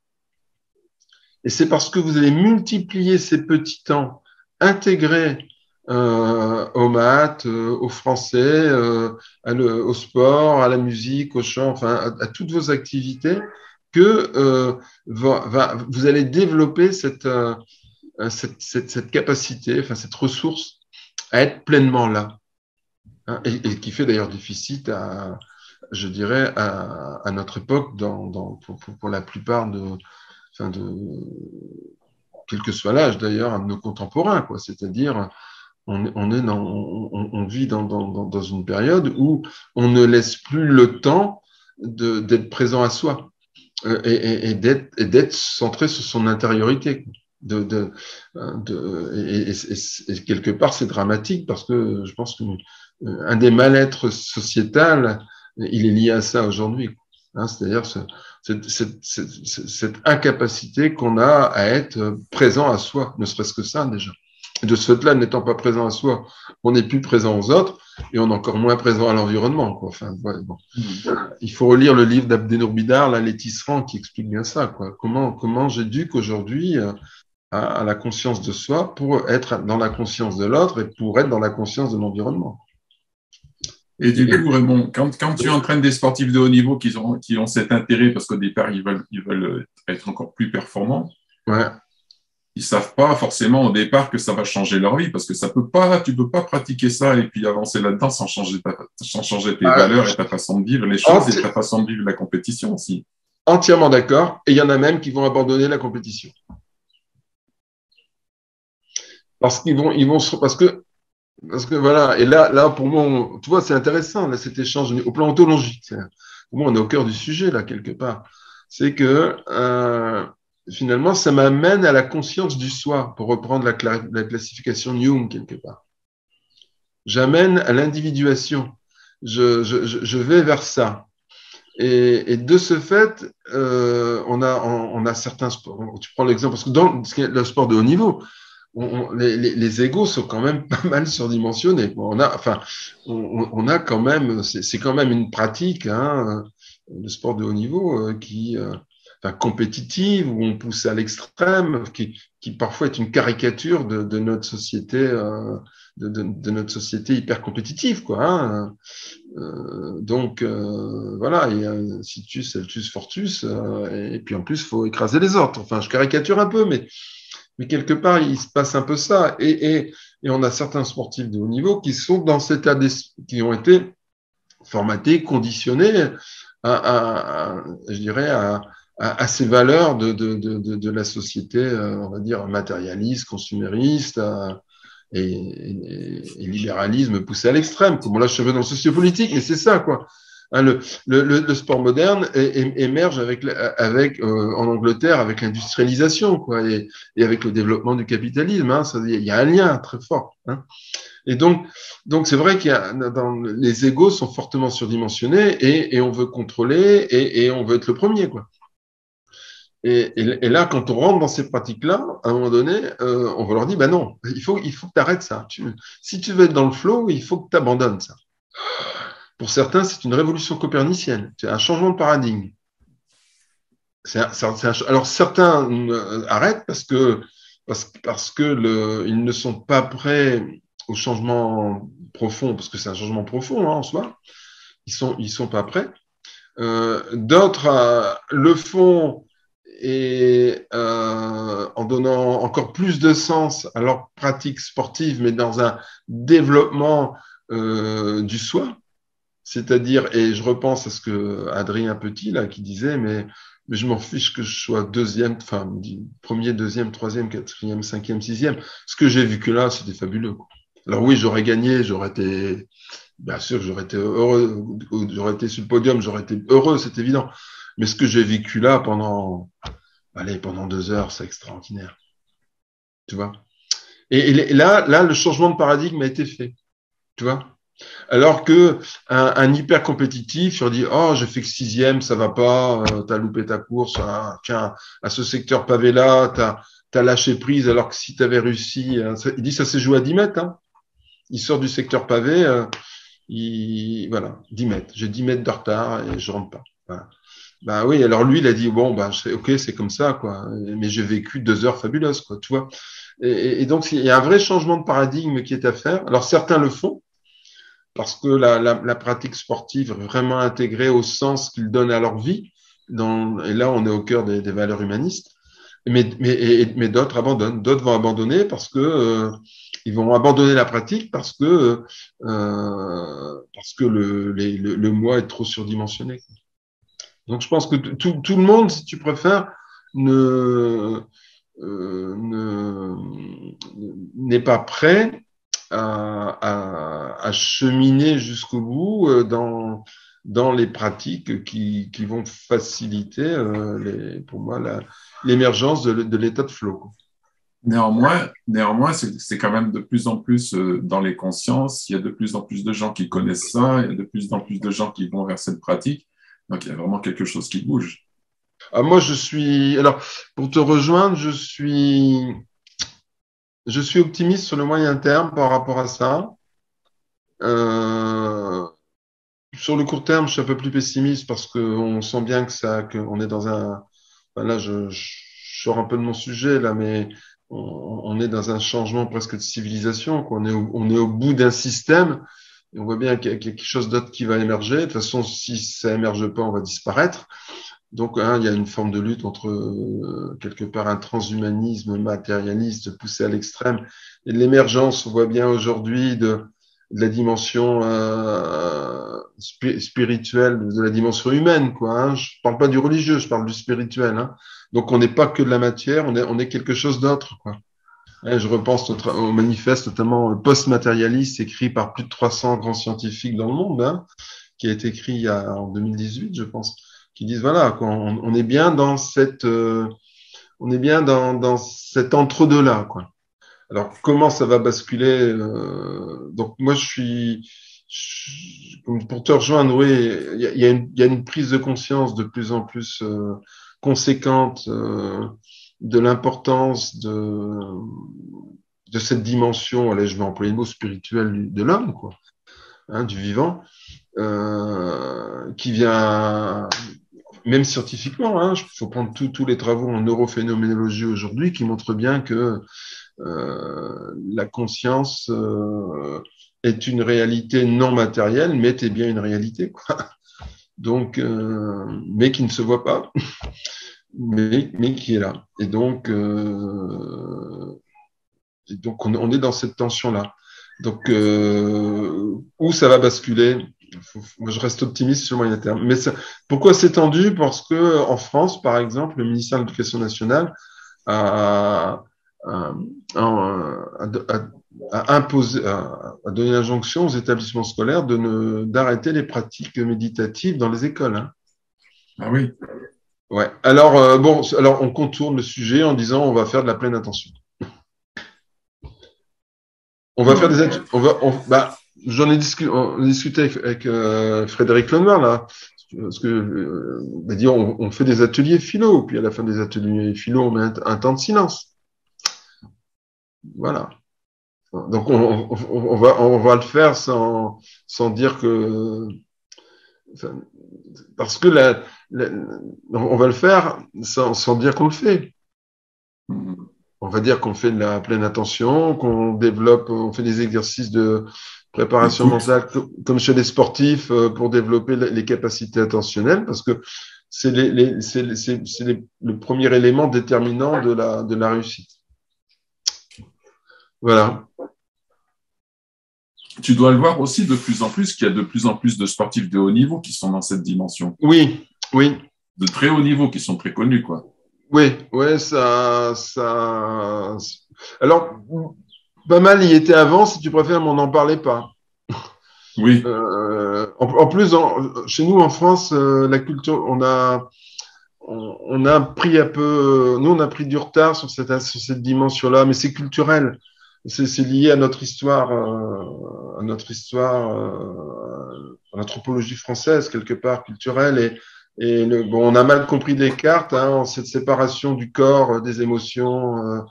Et c'est parce que vous allez multiplier ces petits temps, intégrer aux maths, au français, au sport, à la musique, au chant, enfin à toutes vos activités, que vous allez développer cette capacité, enfin cette ressource à être pleinement là, hein, et qui fait d'ailleurs déficit je dirais, à notre époque pour la plupart quel que soit l'âge d'ailleurs, de nos contemporains, quoi. C'est-à-dire, on vit dans une période où on ne laisse plus le temps d'être présent à soi et d'être centré sur son intériorité. Et quelque part, c'est dramatique parce que je pense qu'un des mal-être sociétal, il est lié à ça aujourd'hui. Hein, c'est-à-dire cette incapacité qu'on a à être présent à soi, ne serait-ce que ça déjà. De ce fait-là, n'étant pas présent à soi, on n'est plus présent aux autres et on est encore moins présent à l'environnement, quoi. Enfin, ouais, bon. Il faut relire le livre d'Abdenour Bidar, là, Les Tisserands, qui explique bien ça, quoi. Comment j'éduque aujourd'hui à la conscience de soi pour être dans la conscience de l'autre et pour être dans la conscience de l'environnement. Et du coup, Raymond, quand tu entraînes des sportifs de haut niveau qui ont cet intérêt, parce qu'au départ, ils veulent être encore plus performants, ouais. Ils savent pas forcément au départ que ça va changer leur vie, parce que tu peux pas pratiquer ça et puis avancer là-dedans sans changer tes valeurs et ta façon de vivre les choses et ta façon de vivre la compétition aussi. Entièrement d'accord. Et il y en a même qui vont abandonner la compétition. Parce que voilà, et là pour moi, tu vois, c'est intéressant, là, cet échange au plan ontologique. Pour moi, on est au cœur du sujet, là, quelque part. C'est que, finalement, ça m'amène à la conscience du soi, pour reprendre la classification de Jung, quelque part. J'amène à l'individuation. Je vais vers ça. Et de ce fait, on a certains sports. Tu prends l'exemple, parce que dans le sport de haut niveau, les égos sont quand même pas mal surdimensionnés. On a quand même, c'est quand même une pratique, hein, le sport de haut niveau compétitive, où on pousse à l'extrême, qui parfois est une caricature de notre société, de notre société hyper compétitive, quoi. Hein. Voilà, il y a un situs, altus, fortus, et puis en plus, il faut écraser les autres. Enfin, je caricature un peu, mais quelque part, il se passe un peu ça. Et on a certains sportifs de haut niveau qui sont dans cet état qui ont été formatés, conditionnés je dirais, à ces valeurs de la société, on va dire, matérialiste, consumériste, et libéralisme poussé à l'extrême. Comme là, je suis dans le sociopolitique, mais c'est ça, quoi. Hein, le sport moderne émerge en Angleterre avec l'industrialisation, quoi, et avec le développement du capitalisme. Hein, il y a un lien très fort. Hein. Et donc c'est vrai les égos sont fortement surdimensionnés et on veut contrôler et on veut être le premier, quoi. Et là, quand on rentre dans ces pratiques-là, à un moment donné, on va leur dire, ben non, il faut que tu arrêtes ça. Si tu veux être dans le flow, il faut que tu abandonnes ça. Pour certains, c'est une révolution copernicienne, c'est un changement de paradigme. Alors certains arrêtent parce que ils ne sont pas prêts au changement profond, parce que c'est un changement profond en soi. Ils sont pas prêts. D'autres le font et en donnant encore plus de sens à leur pratique sportive, mais dans un développement du soi. C'est-à-dire, et je repense à ce que Adrien Petit, là, qui disait, mais je m'en fiche que je sois deuxième, enfin, premier, deuxième, troisième, quatrième, cinquième, sixième. Ce que j'ai vu que là, c'était fabuleux. Alors oui, j'aurais gagné, bien sûr, j'aurais été heureux, j'aurais été sur le podium, j'aurais été heureux, c'est évident. Mais ce que j'ai vécu là pendant 2 heures, c'est extraordinaire. Tu vois? Et là, le changement de paradigme a été fait. Tu vois? Alors que un hyper compétitif, on dit oh j'ai fait que 6e, ça va pas, t'as loupé ta course, tiens à ce secteur pavé là, t'as lâché prise alors que si t'avais réussi, il dit ça s'est joué à 10 mètres, hein. Il sort du secteur pavé, voilà 10 mètres, j'ai 10 mètres de retard et je rentre pas. Voilà. Bah oui, alors lui il a dit bon bah ok c'est comme ça quoi, mais j'ai vécu 2 heures fabuleuses quoi, tu vois. Et donc il y a un vrai changement de paradigme qui est à faire. Alors certains le font. Parce que la pratique sportive est vraiment intégrée au sens qu'ils donnent à leur vie. Et là, on est au cœur des valeurs humanistes. Mais d'autres abandonnent. D'autres vont abandonner parce que ils vont abandonner la pratique parce que le moi est trop surdimensionné. Donc, je pense que tout le monde, si tu préfères, n'est pas prêt à cheminer jusqu'au bout dans les pratiques qui vont faciliter, pour moi, l'émergence de l'état de flow. Néanmoins, c'est quand même de plus en plus dans les consciences. Il y a de plus en plus de gens qui connaissent ça. Il y a de plus en plus de gens qui vont vers cette pratique. Donc, il y a vraiment quelque chose qui bouge. Moi, alors, pour te rejoindre, je suis optimiste sur le moyen terme par rapport à ça. Sur le court terme, je suis un peu plus pessimiste parce qu'on sent bien qu'on est dans un. Là, je sors un peu de mon sujet là, mais on est dans un changement presque de civilisation. Quoi. On est au bout d'un système. Et on voit bien qu'il y a quelque chose d'autre qui va émerger. De toute façon, si ça émerge pas, on va disparaître. Donc, il y a une forme de lutte entre quelque part un transhumanisme matérialiste poussé à l'extrême et l'émergence. On voit bien aujourd'hui de la dimension spirituelle, de la dimension humaine, quoi. Hein. Je parle pas du religieux, je parle du spirituel. Hein. Donc, on n'est pas que de la matière, on est quelque chose d'autre, quoi. Et je repense au manifeste, notamment post-matérialiste, écrit par plus de 300 grands scientifiques dans le monde, hein, qui a été écrit en 2018, je pense, qui disent voilà, quoi, on est bien dans cet entre-deux-là, quoi. Alors, comment ça va basculer donc, moi, pour te rejoindre, oui, il y a une prise de conscience de plus en plus conséquente de l'importance de cette dimension, allez, je vais employer le mot spirituel de l'homme, quoi, hein, du vivant, qui vient, même scientifiquement, hein, il faut prendre tous les travaux en neurophénoménologie aujourd'hui qui montrent bien que la conscience est une réalité non matérielle, mais est bien une réalité, quoi. Donc, mais qui ne se voit pas, mais qui est là. Et donc on est dans cette tension-là. Donc, où ça va basculer? Moi, je reste optimiste sur le moyen terme. Mais pourquoi c'est tendu? Parce que en France, par exemple, le ministère de l'Éducation nationale a donné l'injonction aux établissements scolaires d'arrêter les pratiques méditatives dans les écoles. Hein. Ah oui. Ouais. Alors alors on contourne le sujet en disant on va faire de la pleine attention. On va faire des études. J'en ai discuté avec Frédéric Lenoir là. Parce que on fait des ateliers philo, puis à la fin des ateliers philo, on met un temps de silence. Voilà. Donc on va le faire sans dire que Enfin, parce que on va le faire sans dire qu'on le fait. On va dire qu'on fait de la pleine attention, qu'on développe, on fait des exercices de préparation mentale comme chez les sportifs pour développer les capacités attentionnelles, parce que c'est le premier élément déterminant de la réussite. Voilà. Tu dois le voir aussi de plus en plus qu'il y a de plus en plus de sportifs de haut niveau qui sont dans cette dimension. Oui, oui. De très haut niveau qui sont très connus, quoi. Oui, ouais, Alors, pas mal y était avant, si tu préfères, mais on n'en parlait pas. Oui. En plus, chez nous en France, la culture, on a pris un peu, nous on a pris du retard sur cette dimension-là, mais c'est culturel. C'est lié à notre histoire, à l'anthropologie française quelque part culturelle bon, on a mal compris les cartes, hein, cette séparation du corps, des émotions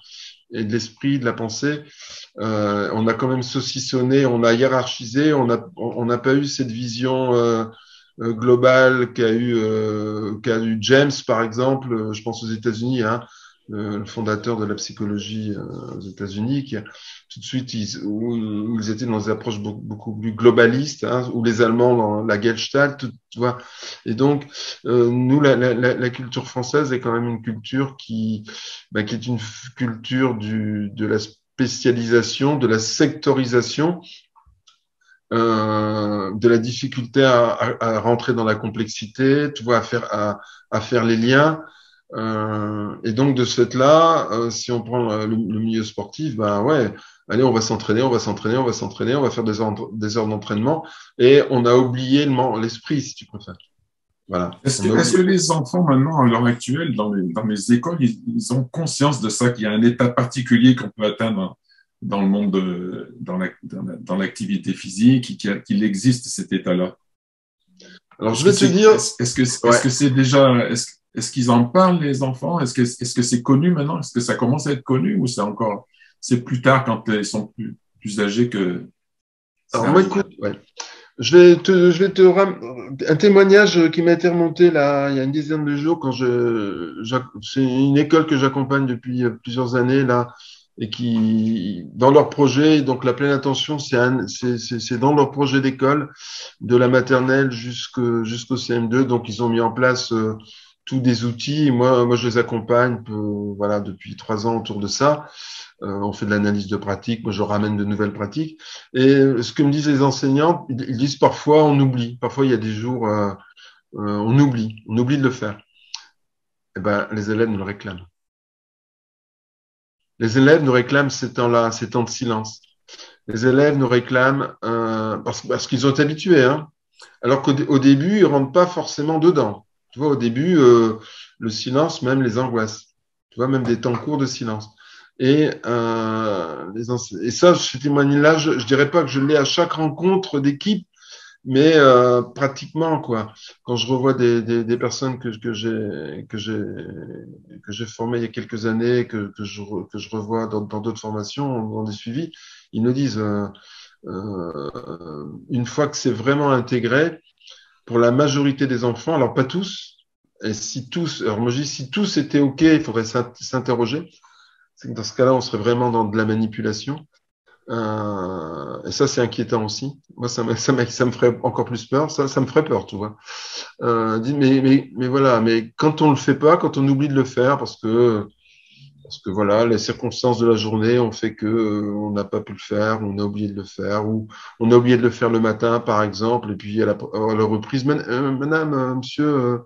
et de l'esprit, de la pensée. On a quand même saucissonné, on a hiérarchisé, on n'a pas eu cette vision globale qu'a eu James par exemple. Je pense aux États-Unis, hein, le fondateur de la psychologie aux États-Unis, qui tout de suite où ils étaient dans des approches beaucoup plus globalistes, hein, ou les Allemands dans la Gestalt, tu vois. Et donc nous la culture française est quand même une culture qui est une culture de la spécialisation, de la sectorisation, de la difficulté à rentrer dans la complexité, tu vois, à faire les liens. Et donc de ce fait-là, si on prend le milieu sportif, ben ouais, allez, on va s'entraîner, on va faire des heures d'entraînement, et on a oublié l'esprit, si tu préfères. Voilà. Est-ce que les enfants maintenant, à l'heure actuelle, dans les écoles, ils ont conscience de ça, qu'il y a un état particulier qu'on peut atteindre dans le monde, dans l'activité physique, qu'il existe cet état-là? Alors je vais te dire, est-ce que c'est déjà, est-ce qu'ils en parlent, les enfants? Est-ce que c'est connu maintenant? Est-ce que ça commence à être connu, ou c'est plus tard quand ils sont plus âgés que ça alors moi, arrive? écoute, ouais. Un témoignage qui m'a été remonté là, il y a une dizaine de jours c'est une école que j'accompagne depuis plusieurs années là, et qui, dans leur projet, donc la pleine attention, c'est dans leur projet d'école, de la maternelle jusqu'au CM2. Donc ils ont mis en place tous des outils. Et moi, je les accompagne, voilà, depuis 3 ans autour de ça. On fait de l'analyse de pratique, moi je ramène de nouvelles pratiques. Et ce que me disent les enseignants, ils disent parfois on oublie. Parfois il y a des jours on oublie de le faire. Eh ben les élèves nous le réclament. Les élèves nous réclament ces temps-là, ces temps de silence. Les élèves nous réclament parce qu'ils sont habitués, hein. Alors qu'au début ils rentrent pas forcément dedans. Tu vois, au début le silence même les angoisse. Tu vois, même des temps courts de silence. Et ça, ce témoignage-là, je dirais pas que je l'ai à chaque rencontre d'équipe, mais pratiquement quoi. Quand je revois des personnes que j'ai formées il y a quelques années, que je revois dans d'autres formations, dans des suivis, ils nous disent une fois que c'est vraiment intégré, pour la majorité des enfants, alors pas tous, et alors moi je dis si tous étaient ok, il faudrait s'interroger. C'est que dans ce cas-là, on serait vraiment dans de la manipulation. Et ça, c'est inquiétant aussi. Moi, ça me ferait encore plus peur. Ça me ferait peur, tu vois. Mais voilà. Mais quand on le fait pas, quand on oublie de le faire, parce que voilà, les circonstances de la journée ont fait que on n'a pas pu le faire, on a oublié de le faire, ou on a oublié de le faire le matin, par exemple, et puis à la reprise, madame, monsieur.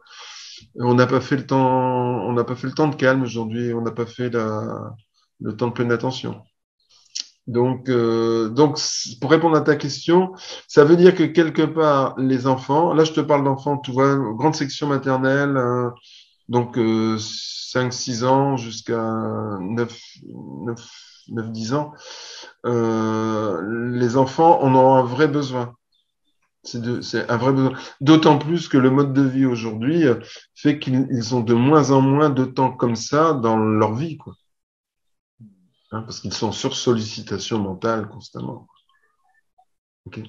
On n'a pas fait le temps de calme aujourd'hui, on n'a pas fait le temps de pleine attention. Donc, pour répondre à ta question, ça veut dire que quelque part, les enfants, là je te parle d'enfants, tu vois, grande section maternelle, donc 5-6 ans jusqu'à 9-10 ans, les enfants en ont un vrai besoin. C'est un vrai besoin. D'autant plus que le mode de vie aujourd'hui fait qu'ils ont de moins en moins de temps comme ça dans leur vie, quoi. Hein, parce qu'ils sont sur sollicitation mentale constamment. Ok.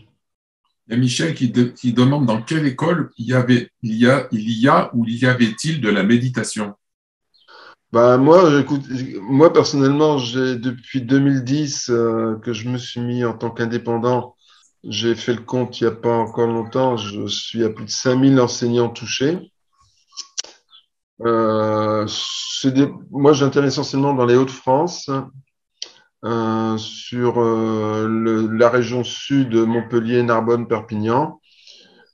Il y a Michel qui demande dans quelle école ou y avait-il de la méditation? Bah, moi, écoute, moi personnellement, j'ai depuis 2010 que je me suis mis en tant qu'indépendant. J'ai fait le compte il n'y a pas encore longtemps. Je suis à plus de 5000 enseignants touchés. Moi, j'interviens essentiellement dans les Hauts-de-France, sur la région sud, Montpellier, Narbonne, Perpignan.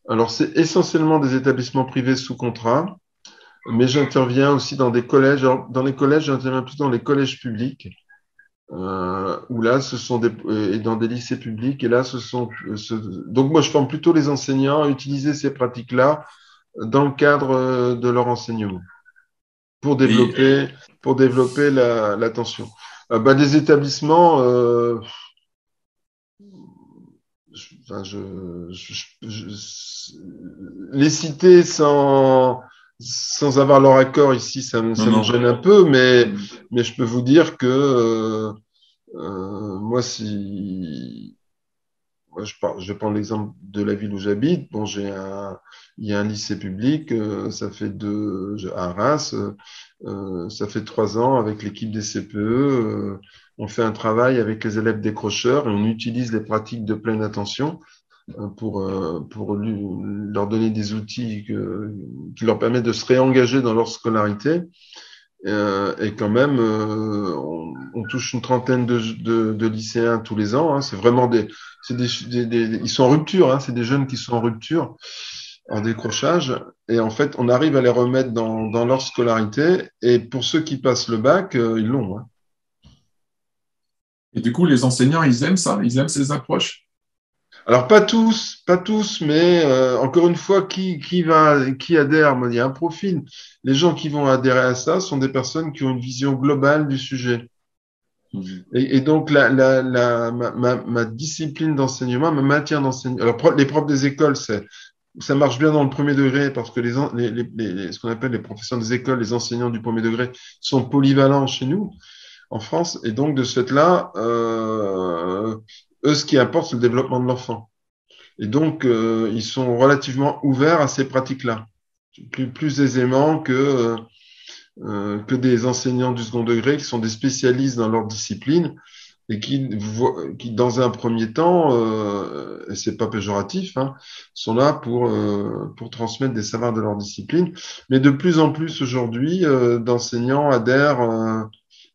Alors, c'est essentiellement des établissements privés sous contrat, mais j'interviens aussi dans des collèges. Alors, dans les collèges, j'interviens plutôt dans les collèges publics, où là, ce sont et dans des lycées publics. Et là, donc moi, je forme plutôt les enseignants à utiliser ces pratiques-là dans le cadre de leur enseignement pour Et, développer, l'attention. Bah, des établissements, enfin, les citer sans avoir leur accord ici, non, ça me non. gêne un peu, mais je peux vous dire que moi, moi, je prends l'exemple de la ville où j'habite. Bon, il y a un lycée public, à Reims, ça fait 3 ans avec l'équipe des CPE. On fait un travail avec les élèves décrocheurs et on utilise les pratiques de pleine attention pour leur donner des outils qui leur permettent de se réengager dans leur scolarité. Et quand même, on touche une trentaine de lycéens tous les ans. Hein. C'est vraiment ils sont en rupture. Hein. C'est des jeunes qui sont en rupture, en décrochage. Et en fait, on arrive à les remettre dans leur scolarité. Et pour ceux qui passent le bac, ils l'ont. Hein. Et du coup, les enseignants, ils aiment ça? Ils aiment ces approches? Alors pas tous, mais encore une fois, qui adhère? Moi, il y a un profil. Les gens qui vont adhérer à ça sont des personnes qui ont une vision globale du sujet. Mhm. Et donc ma discipline d'enseignement, ma matière d'enseignement. Alors les profs des écoles, ça marche bien dans le premier degré parce que ce qu'on appelle les professeurs des écoles, les enseignants du premier degré, sont polyvalents chez nous en France. Et donc de ce fait-là, eux, ce qui importe, c'est le développement de l'enfant. Et donc, ils sont relativement ouverts à ces pratiques-là, plus aisément que des enseignants du second degré qui sont des spécialistes dans leur discipline et qui dans un premier temps, et c'est pas péjoratif, hein, sont là pour transmettre des savoirs de leur discipline. Mais de plus en plus aujourd'hui, d'enseignants adhèrent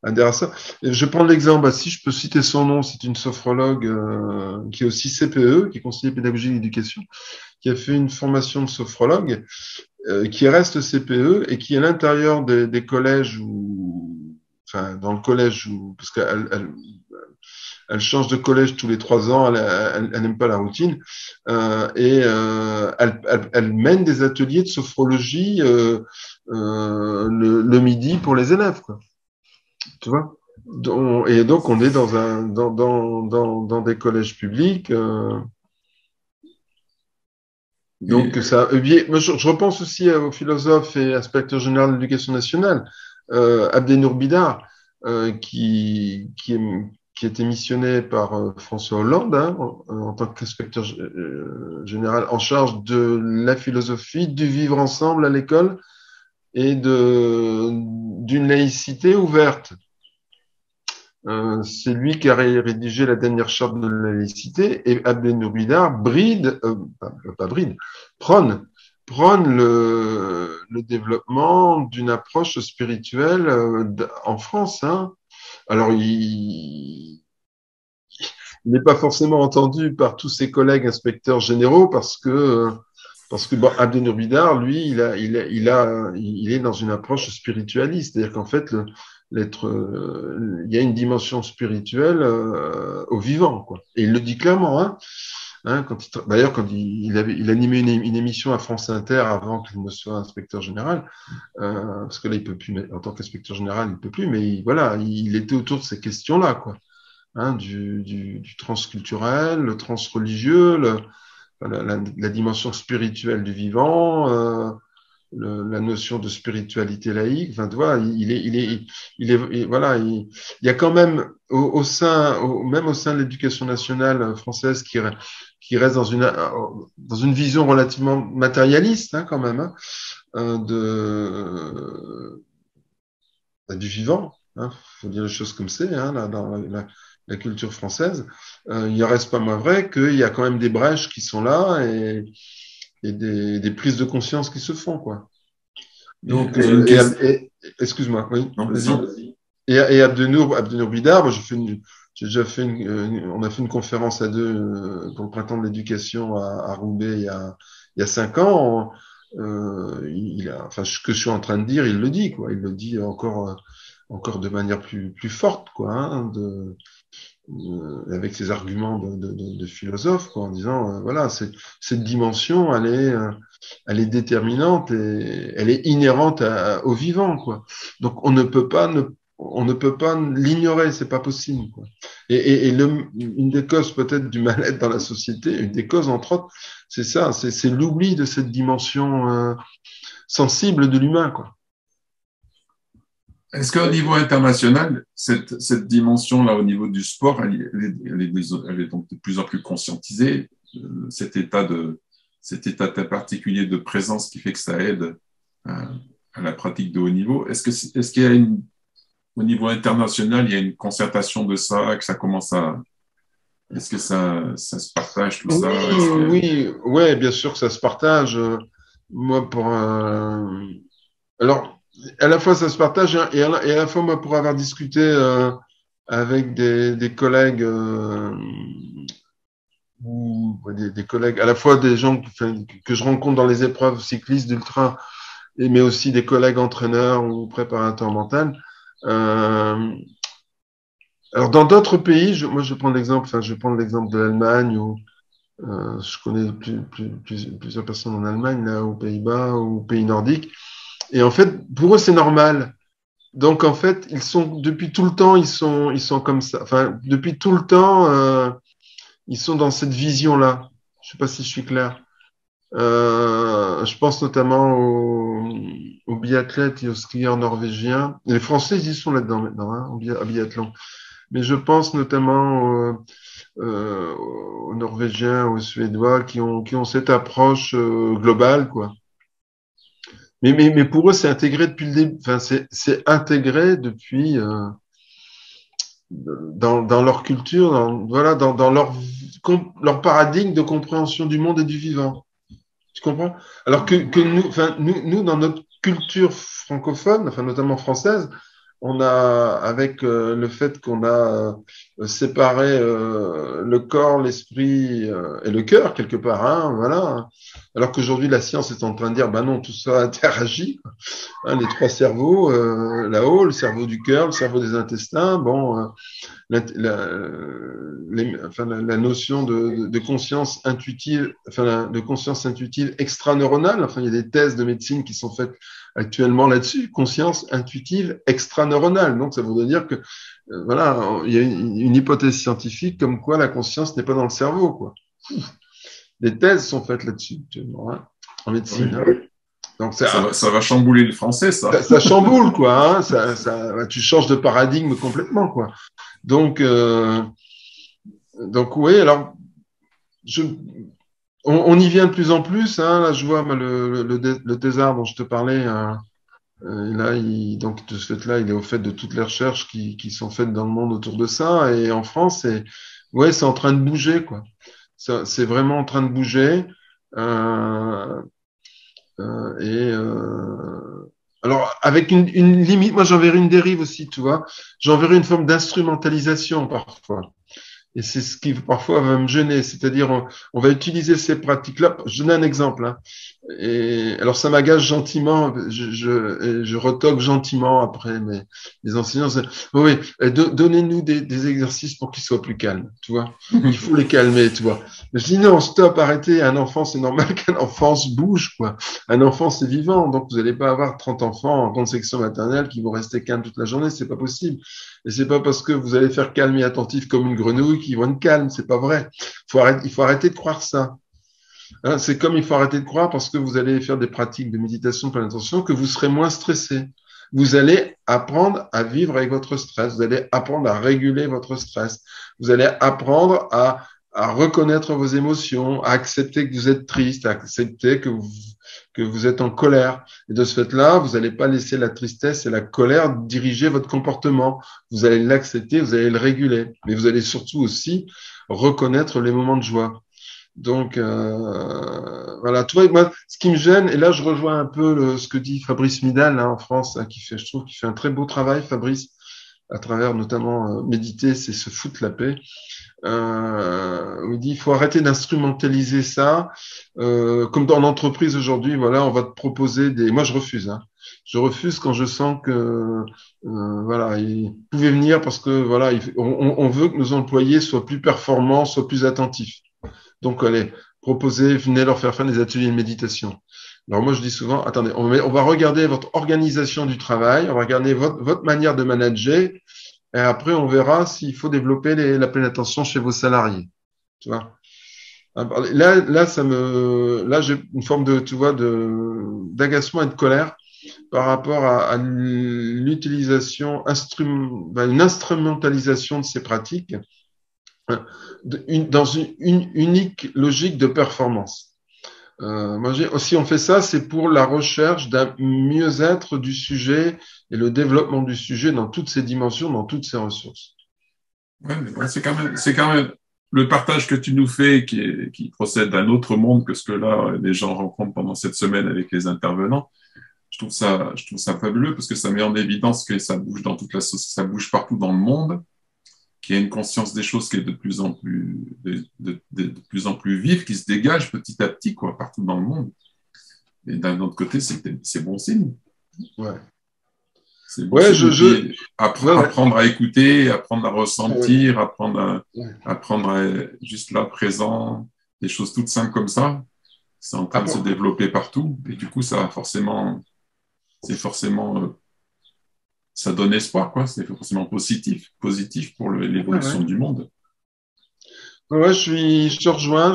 à ça. Et je prends l'exemple, si je peux citer son nom, c'est une sophrologue qui est aussi CPE, qui est conseiller pédagogique d'éducation, qui a fait une formation de sophrologue, qui reste CPE et qui, à l'intérieur des collèges enfin, dans le collège parce elle change de collège tous les 3 ans, elle n'aime pas la routine, elle mène des ateliers de sophrologie le midi pour les élèves, quoi. Tu vois? Et donc, on est dans des collèges publics. Donc, Et, ça, moi, je repense aussi au philosophe et inspecteur général de l'éducation nationale, Abdenour Bidar, qui était missionné par François Hollande, hein, en tant qu'inspecteur général en charge de la philosophie, du vivre ensemble à l'école et d'une laïcité ouverte. C'est lui qui a rédigé la dernière charte de la laïcité et Abdenour Bidar prône le développement d'une approche spirituelle en France. Hein. Alors, il n'est pas forcément entendu par tous ses collègues inspecteurs généraux parce que bon, Abdenour Bidar, lui, il est dans une approche spiritualiste, c'est-à-dire qu'en fait, il y a une dimension spirituelle au vivant, quoi. Et il le dit clairement, hein. D'ailleurs, quand il animait une émission à France Inter avant qu'il ne soit inspecteur général, parce que là, il peut plus, en tant qu'inspecteur général, il peut plus, mais voilà, il était autour de ces questions-là, quoi. Hein, du transculturel, le transreligieux, la dimension spirituelle du vivant. la notion de spiritualité laïque. Enfin, tu vois, voilà, il y a quand même même au sein de l'éducation nationale française qui reste dans une vision relativement matérialiste, hein, quand même, hein, du vivant. Hein, faut dire les choses comme c'est, hein, dans la culture française. Il ne reste pas moins vrai qu'il y a quand même des brèches qui sont là et des prises de conscience qui se font, quoi. Donc, excuse-moi, oui. Non, vas-y. Et Abdenour Bidar, on a fait une conférence à deux pour le printemps de l'éducation à Roubaix il y a 5 ans. Enfin, ce que je suis en train de dire, il le dit, quoi. Il le dit encore de manière plus forte, quoi, hein, avec ses arguments de philosophe, quoi, en disant, voilà, cette dimension, elle est déterminante et elle est inhérente au vivant, quoi. Donc, on ne peut pas l'ignorer, c'est pas possible, quoi. Et une des causes peut-être du mal-être dans la société, une des causes, entre autres, c'est ça, c'est l'oubli de cette dimension sensible de l'humain, quoi. Est-ce qu'au niveau international, cette dimension-là, au niveau du sport, elle est donc de plus en plus conscientisée, cet état très particulier de présence qui fait que ça aide à la pratique de haut niveau. Est-ce qu'il y a au niveau international, il y a une concertation de ça, que ça commence est-ce que ça se partage tout ça? Oui, bien sûr que ça se partage. Moi, alors, à la fois ça se partage et à la fois moi pour avoir discuté avec des collègues ou des collègues, à la fois des gens que je rencontre dans les épreuves cyclistes d'ultra, mais aussi des collègues entraîneurs ou préparateurs mentaux. Alors dans d'autres pays, je prends l'exemple de l'Allemagne où je connais plusieurs personnes en Allemagne, là, aux Pays-Bas, aux pays nordiques. Et en fait, pour eux, c'est normal. Donc, en fait, depuis tout le temps, ils sont comme ça. Enfin, depuis tout le temps, ils sont dans cette vision-là. Je sais pas si je suis clair. Je pense notamment aux biathlètes et aux skieurs norvégiens. Les Français, ils y sont là-dedans maintenant, hein, à biathlon. Mais je pense notamment aux Norvégiens, aux Suédois qui ont cette approche globale, quoi. Mais pour eux, c'est intégré depuis le début. Enfin, c'est intégré depuis dans leur culture, dans leur paradigme de compréhension du monde et du vivant. Tu comprends? Alors que nous, dans notre culture francophone, enfin notamment française, on a, avec le fait qu'on a séparé le corps, l'esprit et le cœur quelque part, hein, voilà. Alors qu'aujourd'hui la science est en train de dire, ben non, tout ça interagit. Hein, les 3 cerveaux là-haut, le cerveau du cœur, le cerveau des intestins, bon, la notion de conscience intuitive, de conscience intuitive extraneuronale. Enfin, il y a des thèses de médecine qui sont faites actuellement là-dessus, conscience intuitive extraneuronale. Donc, ça voudrait dire que, voilà, il y a une hypothèse scientifique comme quoi la conscience n'est pas dans le cerveau, quoi. Des thèses sont faites là-dessus, hein, en médecine. Oui. Hein. Donc, ça va chambouler le français, ça. Ça chamboule, quoi. Hein, tu changes de paradigme complètement, quoi. Donc oui, alors, on y vient de plus en plus. Hein, là, je vois le thésard dont je te parlais. Là, donc de ce fait-là, il est au fait de toutes les recherches qui sont faites dans le monde autour de ça. Et en France, c'est en train de bouger, quoi. C'est vraiment en train de bouger. Alors, avec une limite, moi j'en verrais une dérive aussi, tu vois. J'en verrais une forme d'instrumentalisation parfois. Et c'est ce qui parfois va me gêner. C'est-à-dire, on va utiliser ces pratiques-là. Je donne un exemple. Hein. Et alors, ça m'agace gentiment. Je retoque gentiment après mes enseignants. Oui, donnez-nous des exercices pour qu'ils soient plus calmes. Tu vois, il faut les calmer. Tu vois. Mais je dis non, stop, arrêtez. Un enfant, c'est normal qu'un enfant se bouge, quoi. Un enfant, c'est vivant. Donc, vous n'allez pas avoir 30 enfants en conception maternelle qui vont rester calmes toute la journée. C'est pas possible. Et c'est pas parce que vous allez faire calme et attentif comme une grenouille qu'ils vont être calmes. C'est pas vrai. Il faut arrêter de croire ça. Hein, c'est comme il faut arrêter de croire parce que vous allez faire des pratiques de méditation, de pleine attention, que vous serez moins stressé. Vous allez apprendre à vivre avec votre stress. Vous allez apprendre à réguler votre stress. Vous allez apprendre à reconnaître vos émotions, à accepter que vous êtes triste, à accepter que vous êtes en colère. Et de ce fait-là, vous n'allez pas laisser la tristesse et la colère diriger votre comportement. Vous allez l'accepter, vous allez le réguler. Mais vous allez surtout aussi reconnaître les moments de joie. Donc, voilà. Tu vois, moi, ce qui me gêne, et là, je rejoins un peu ce que dit Fabrice Midal, là, en France, hein, je trouve qu'il fait un très beau travail, Fabrice, à travers notamment méditer, c'est se foutre la paix. Il dit, il faut arrêter d'instrumentaliser ça, comme dans l'entreprise aujourd'hui. Voilà, on va te proposer Moi, je refuse. Hein. Je refuse quand je sens que, voilà, ils pouvaient venir parce que voilà, on veut que nos employés soient plus performants, soient plus attentifs. Donc, allez, proposez, venez leur faire des ateliers de méditation. Alors moi, je dis souvent, attendez, on va regarder votre organisation du travail, on va regarder votre manière de manager, et après, on verra s'il faut développer la pleine attention chez vos salariés. Tu vois. Là, j'ai une forme de, tu vois, d'agacement et de colère par rapport à l'utilisation, une instrumentalisation de ces pratiques dans une unique logique de performance. Si on fait ça, c'est pour la recherche d'un mieux-être du sujet et le développement du sujet dans toutes ses dimensions, dans toutes ses ressources. Ouais, mais bon, c'est quand même le partage que tu nous fais qui procède d'un autre monde que ce que là les gens rencontrent pendant cette semaine avec les intervenants. Je trouve ça fabuleux parce que ça met en évidence que ça bouge dans toute la société, ça bouge partout dans le monde, qu'il y a une conscience des choses qui est de plus en plus vive, qui se dégage petit à petit, quoi, partout dans le monde. Et d'un autre côté, c'est bon signe. Ouais. C'est bon signe. Apprendre à écouter, apprendre à ressentir, apprendre à juste là, présent, des choses toutes simples comme ça. C'est en train de se développer partout. Et du coup, ça ça donne espoir, quoi. C'est forcément positif pour l'évolution du monde. Ouais, je te rejoins.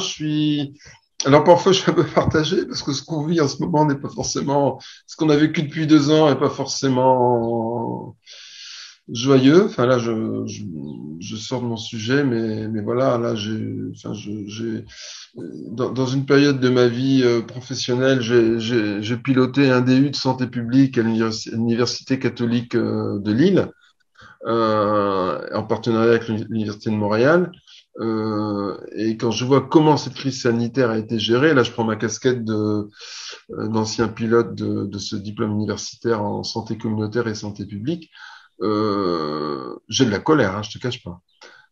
Alors parfois, je suis un peu partagé parce que ce qu'on vit en ce moment n'est pas forcément ce qu'on a vécu depuis 2 ans n'est pas forcément joyeux. Enfin là, je sors de mon sujet, mais voilà, là, dans une période de ma vie professionnelle, j'ai piloté un DU de santé publique à l'Université catholique de Lille, en partenariat avec l'Université de Montréal. Et quand je vois comment cette crise sanitaire a été gérée, là, je prends ma casquette d'ancien pilote de ce diplôme universitaire en santé communautaire et santé publique. J'ai de la colère, hein, je te cache pas.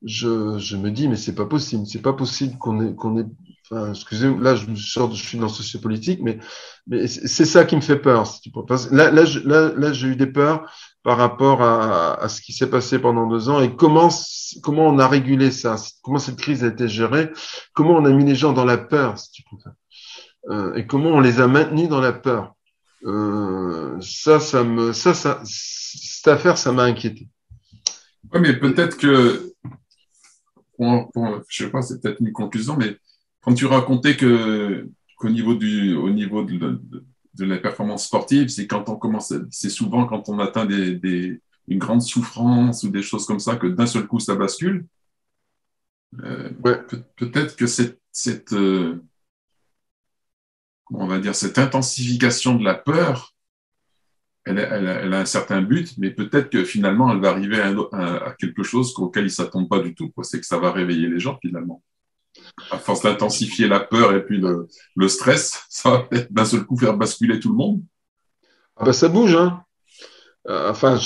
Je me dis, mais c'est pas possible qu'on ait, enfin, excusez-moi, là, je suis dans le sociopolitique, mais c'est ça qui me fait peur. Là, j'ai eu des peurs par rapport à ce qui s'est passé pendant 2 ans et comment on a régulé ça, comment cette crise a été gérée, comment on a mis les gens dans la peur, si tu préfères, et comment on les a maintenus dans la peur. Cette affaire, ça m'a inquiété. Oui, mais peut-être que, je sais pas, c'est peut-être une conclusion, mais quand tu racontais qu'au niveau de la performance sportive, c'est souvent quand on atteint une grande souffrance ou des choses comme ça que d'un seul coup ça bascule. Peut-être que on va dire cette intensification de la peur, elle a un certain but, mais peut-être que finalement elle va arriver à quelque chose auquel ils s'attendent pas du tout. C'est que ça va réveiller les gens finalement. À force d'intensifier la peur et puis le stress, ça va peut-être d'un seul coup faire basculer tout le monde. Ah bah ça bouge, hein. Enfin,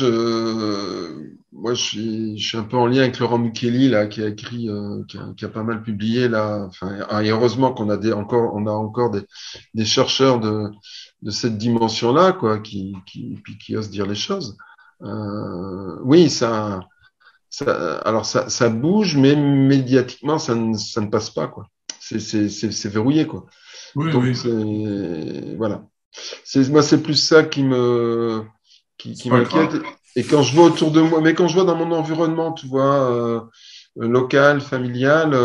moi, je suis un peu en lien avec Laurent Micheli là, qui a écrit, qui a pas mal publié là. Enfin, et heureusement qu'on a encore des chercheurs de cette dimension-là, quoi, qui osent dire les choses. Oui, alors ça bouge, mais médiatiquement, ça ne passe pas, quoi. C'est verrouillé, quoi. Oui, donc oui. Voilà. Moi, c'est plus ça qui m'inquiète. Et quand je vois autour de moi, mais quand je vois dans mon environnement, tu vois, local, familial,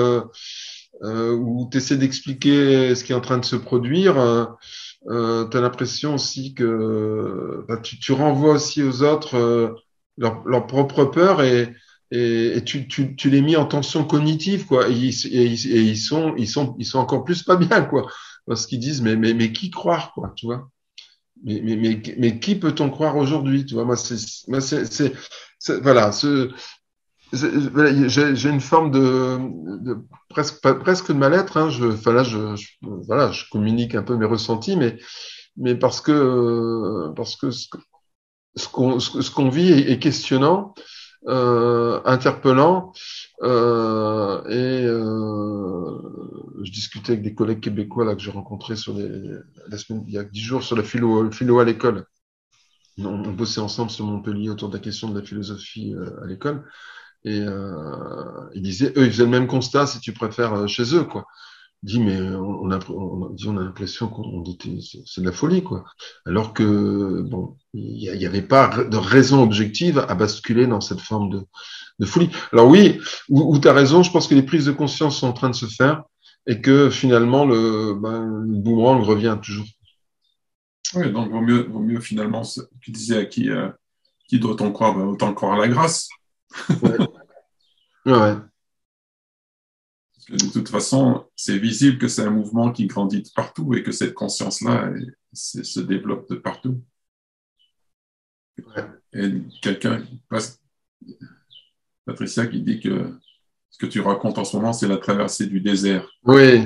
où tu essaies d'expliquer ce qui est en train de se produire, tu as l'impression aussi que tu renvoies aussi aux autres leur propre peur et tu les mets en tension cognitive, quoi. Ils sont encore plus pas bien, quoi. Parce qu'ils disent, mais qui croire, quoi, tu vois. Mais qui peut-on croire aujourd'hui, tu vois. Voilà, voilà, j'ai une forme de presque de mal-être, hein. Enfin là, voilà, je communique un peu mes ressentis, mais parce que ce qu'on vit est questionnant, interpellant, je discutais avec des collègues québécois là que j'ai rencontrés la semaine, il y a 10 jours sur la philo à l'école. On bossait ensemble sur Montpellier autour de la question de la philosophie à l'école. Et ils disaient, eux, ils faisaient le même constat, si tu préfères, chez eux, quoi. Il dit, mais on a l'impression c'est de la folie, quoi. Alors que, bon, il y avait pas de raison objective à basculer dans cette forme de folie. Alors oui, où tu as raison, je pense que les prises de conscience sont en train de se faire et que finalement, le boomerang revient toujours. Oui, donc vaut mieux finalement, tu disais à qui doit-on croire? Ben, autant croire à la grâce. Ouais. Ouais. Parce que de toute façon, c'est visible que c'est un mouvement qui grandit de partout et que cette conscience-là se développe de partout. Ouais. Et quelqu'un, Patricia, qui dit que ce que tu racontes en ce moment, c'est la traversée du désert. Oui.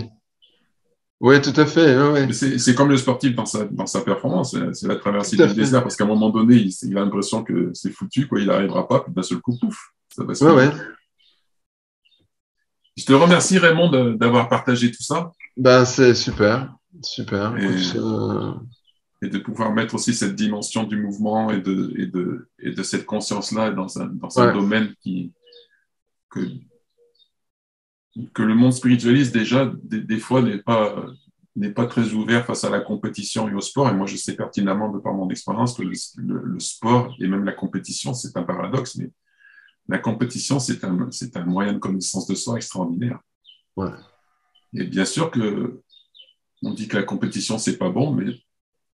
Oui, tout à fait. Ouais. C'est comme le sportif dans sa performance, c'est la traversée du désert, parce qu'à un moment donné, il a l'impression que c'est foutu, quoi, il n'arrivera pas, puis d'un seul coup, pouf, ça va se faire. Ouais. Je te remercie, Raymond, d'avoir partagé tout ça. Ben, c'est super. Et de pouvoir mettre aussi cette dimension du mouvement et de cette conscience-là dans un domaine que le monde spiritualiste, déjà, des fois, n'est pas très ouvert face à la compétition et au sport. Et moi, je sais pertinemment, de par mon expérience, que le sport et même la compétition, c'est un paradoxe, mais la compétition, c'est un moyen de connaissance de soi extraordinaire. Ouais. Et bien sûr que on dit que la compétition, c'est pas bon, mais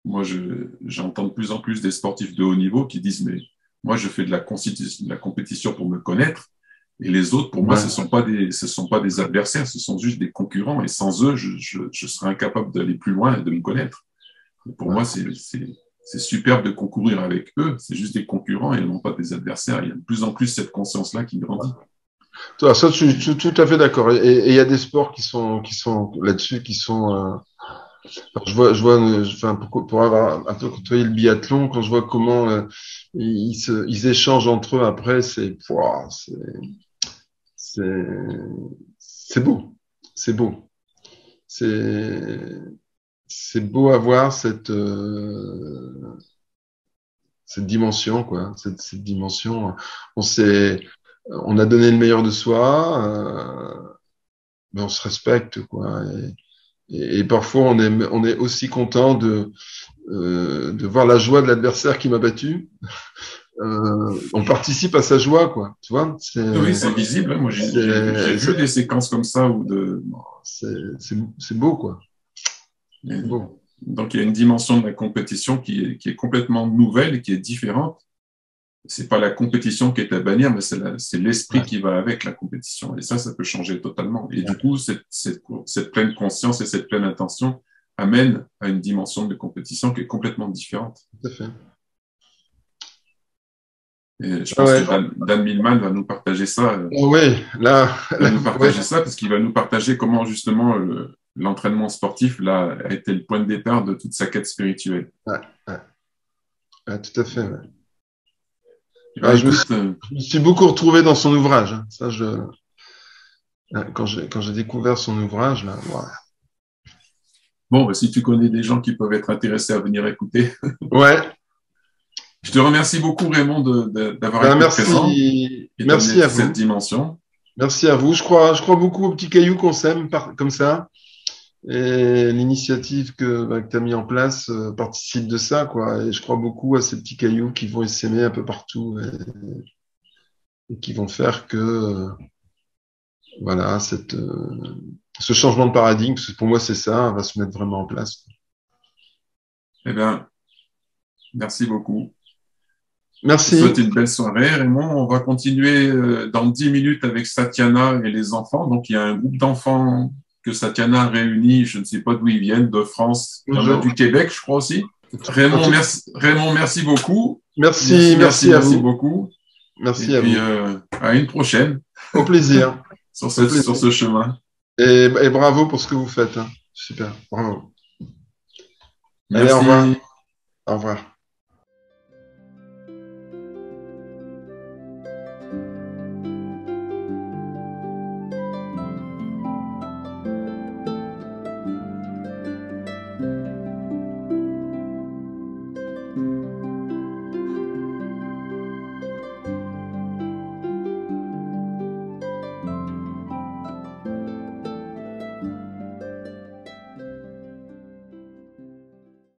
moi, j'entends de plus en plus des sportifs de haut niveau qui disent, mais moi, je fais de la compétition pour me connaître, et les autres, pour moi, ce sont pas des adversaires, ce sont juste des concurrents, et sans eux, je serais incapable d'aller plus loin et de me connaître. Et pour moi, c'est superbe de concourir avec eux, c'est juste des concurrents et non pas des adversaires. Il y a de plus en plus cette conscience-là qui grandit. Ça, je suis tout à fait d'accord. Et il y a des sports qui sont là-dessus, qui sont. Je vois, enfin, pour avoir un peu côtoyé le biathlon, quand je vois comment ils échangent entre eux après, c'est beau, c'est beau, c'est beau à voir cette dimension, quoi, cette dimension. On a donné le meilleur de soi, mais on se respecte, quoi. Et parfois, on est aussi content de voir la joie de l'adversaire qui m'a battu. On participe à sa joie, quoi. Tu vois, oui, c'est visible. Moi, j'ai vu des séquences comme ça c'est beau, quoi. C'est beau. Donc, il y a une dimension de la compétition qui est complètement nouvelle et qui est différente. C'est pas la compétition qui est à bannir, mais c'est l'esprit qui va avec la compétition. Et ça peut changer totalement. Et du coup, cette pleine conscience et cette pleine intention amènent à une dimension de compétition qui est complètement différente. Tout à fait. Et je pense que Dan Millman va nous partager ça. Oui, là. Il va nous partager ça parce qu'il va nous partager comment, justement, l'entraînement sportif là, a été le point de départ de toute sa quête spirituelle. Ouais, tout à fait. Ouais. Je me suis beaucoup retrouvé dans son ouvrage. Hein. Ça, quand j'ai découvert son ouvrage, là, wow. Bon, si tu connais des gens qui peuvent être intéressés à venir écouter. Ouais. Je te remercie beaucoup, Raymond, d'avoir été présent. Merci à vous. Cette dimension. Merci à vous. Je crois beaucoup aux petits cailloux qu'on sème comme ça. Et l'initiative que tu as mis en place participe de ça, quoi. Et je crois beaucoup à ces petits cailloux qui vont s'aimer un peu partout et qui vont faire que voilà, ce changement de paradigme, parce que pour moi, c'est ça, va se mettre vraiment en place. Eh bien, merci beaucoup. Merci. Je vous souhaite une belle soirée, Raymond. On va continuer dans 10 minutes avec Satyana et les enfants. Donc, il y a un groupe d'enfants que Satyana réunit, je ne sais pas d'où ils viennent, de France, il y en a du Québec, je crois aussi. Raymond, merci beaucoup. Merci à vous. Beaucoup. Merci et à puis, vous. À une prochaine. Au plaisir. sur ce chemin. Et bravo pour ce que vous faites. Hein. Super, bravo. Merci. Allez, au revoir. Au revoir.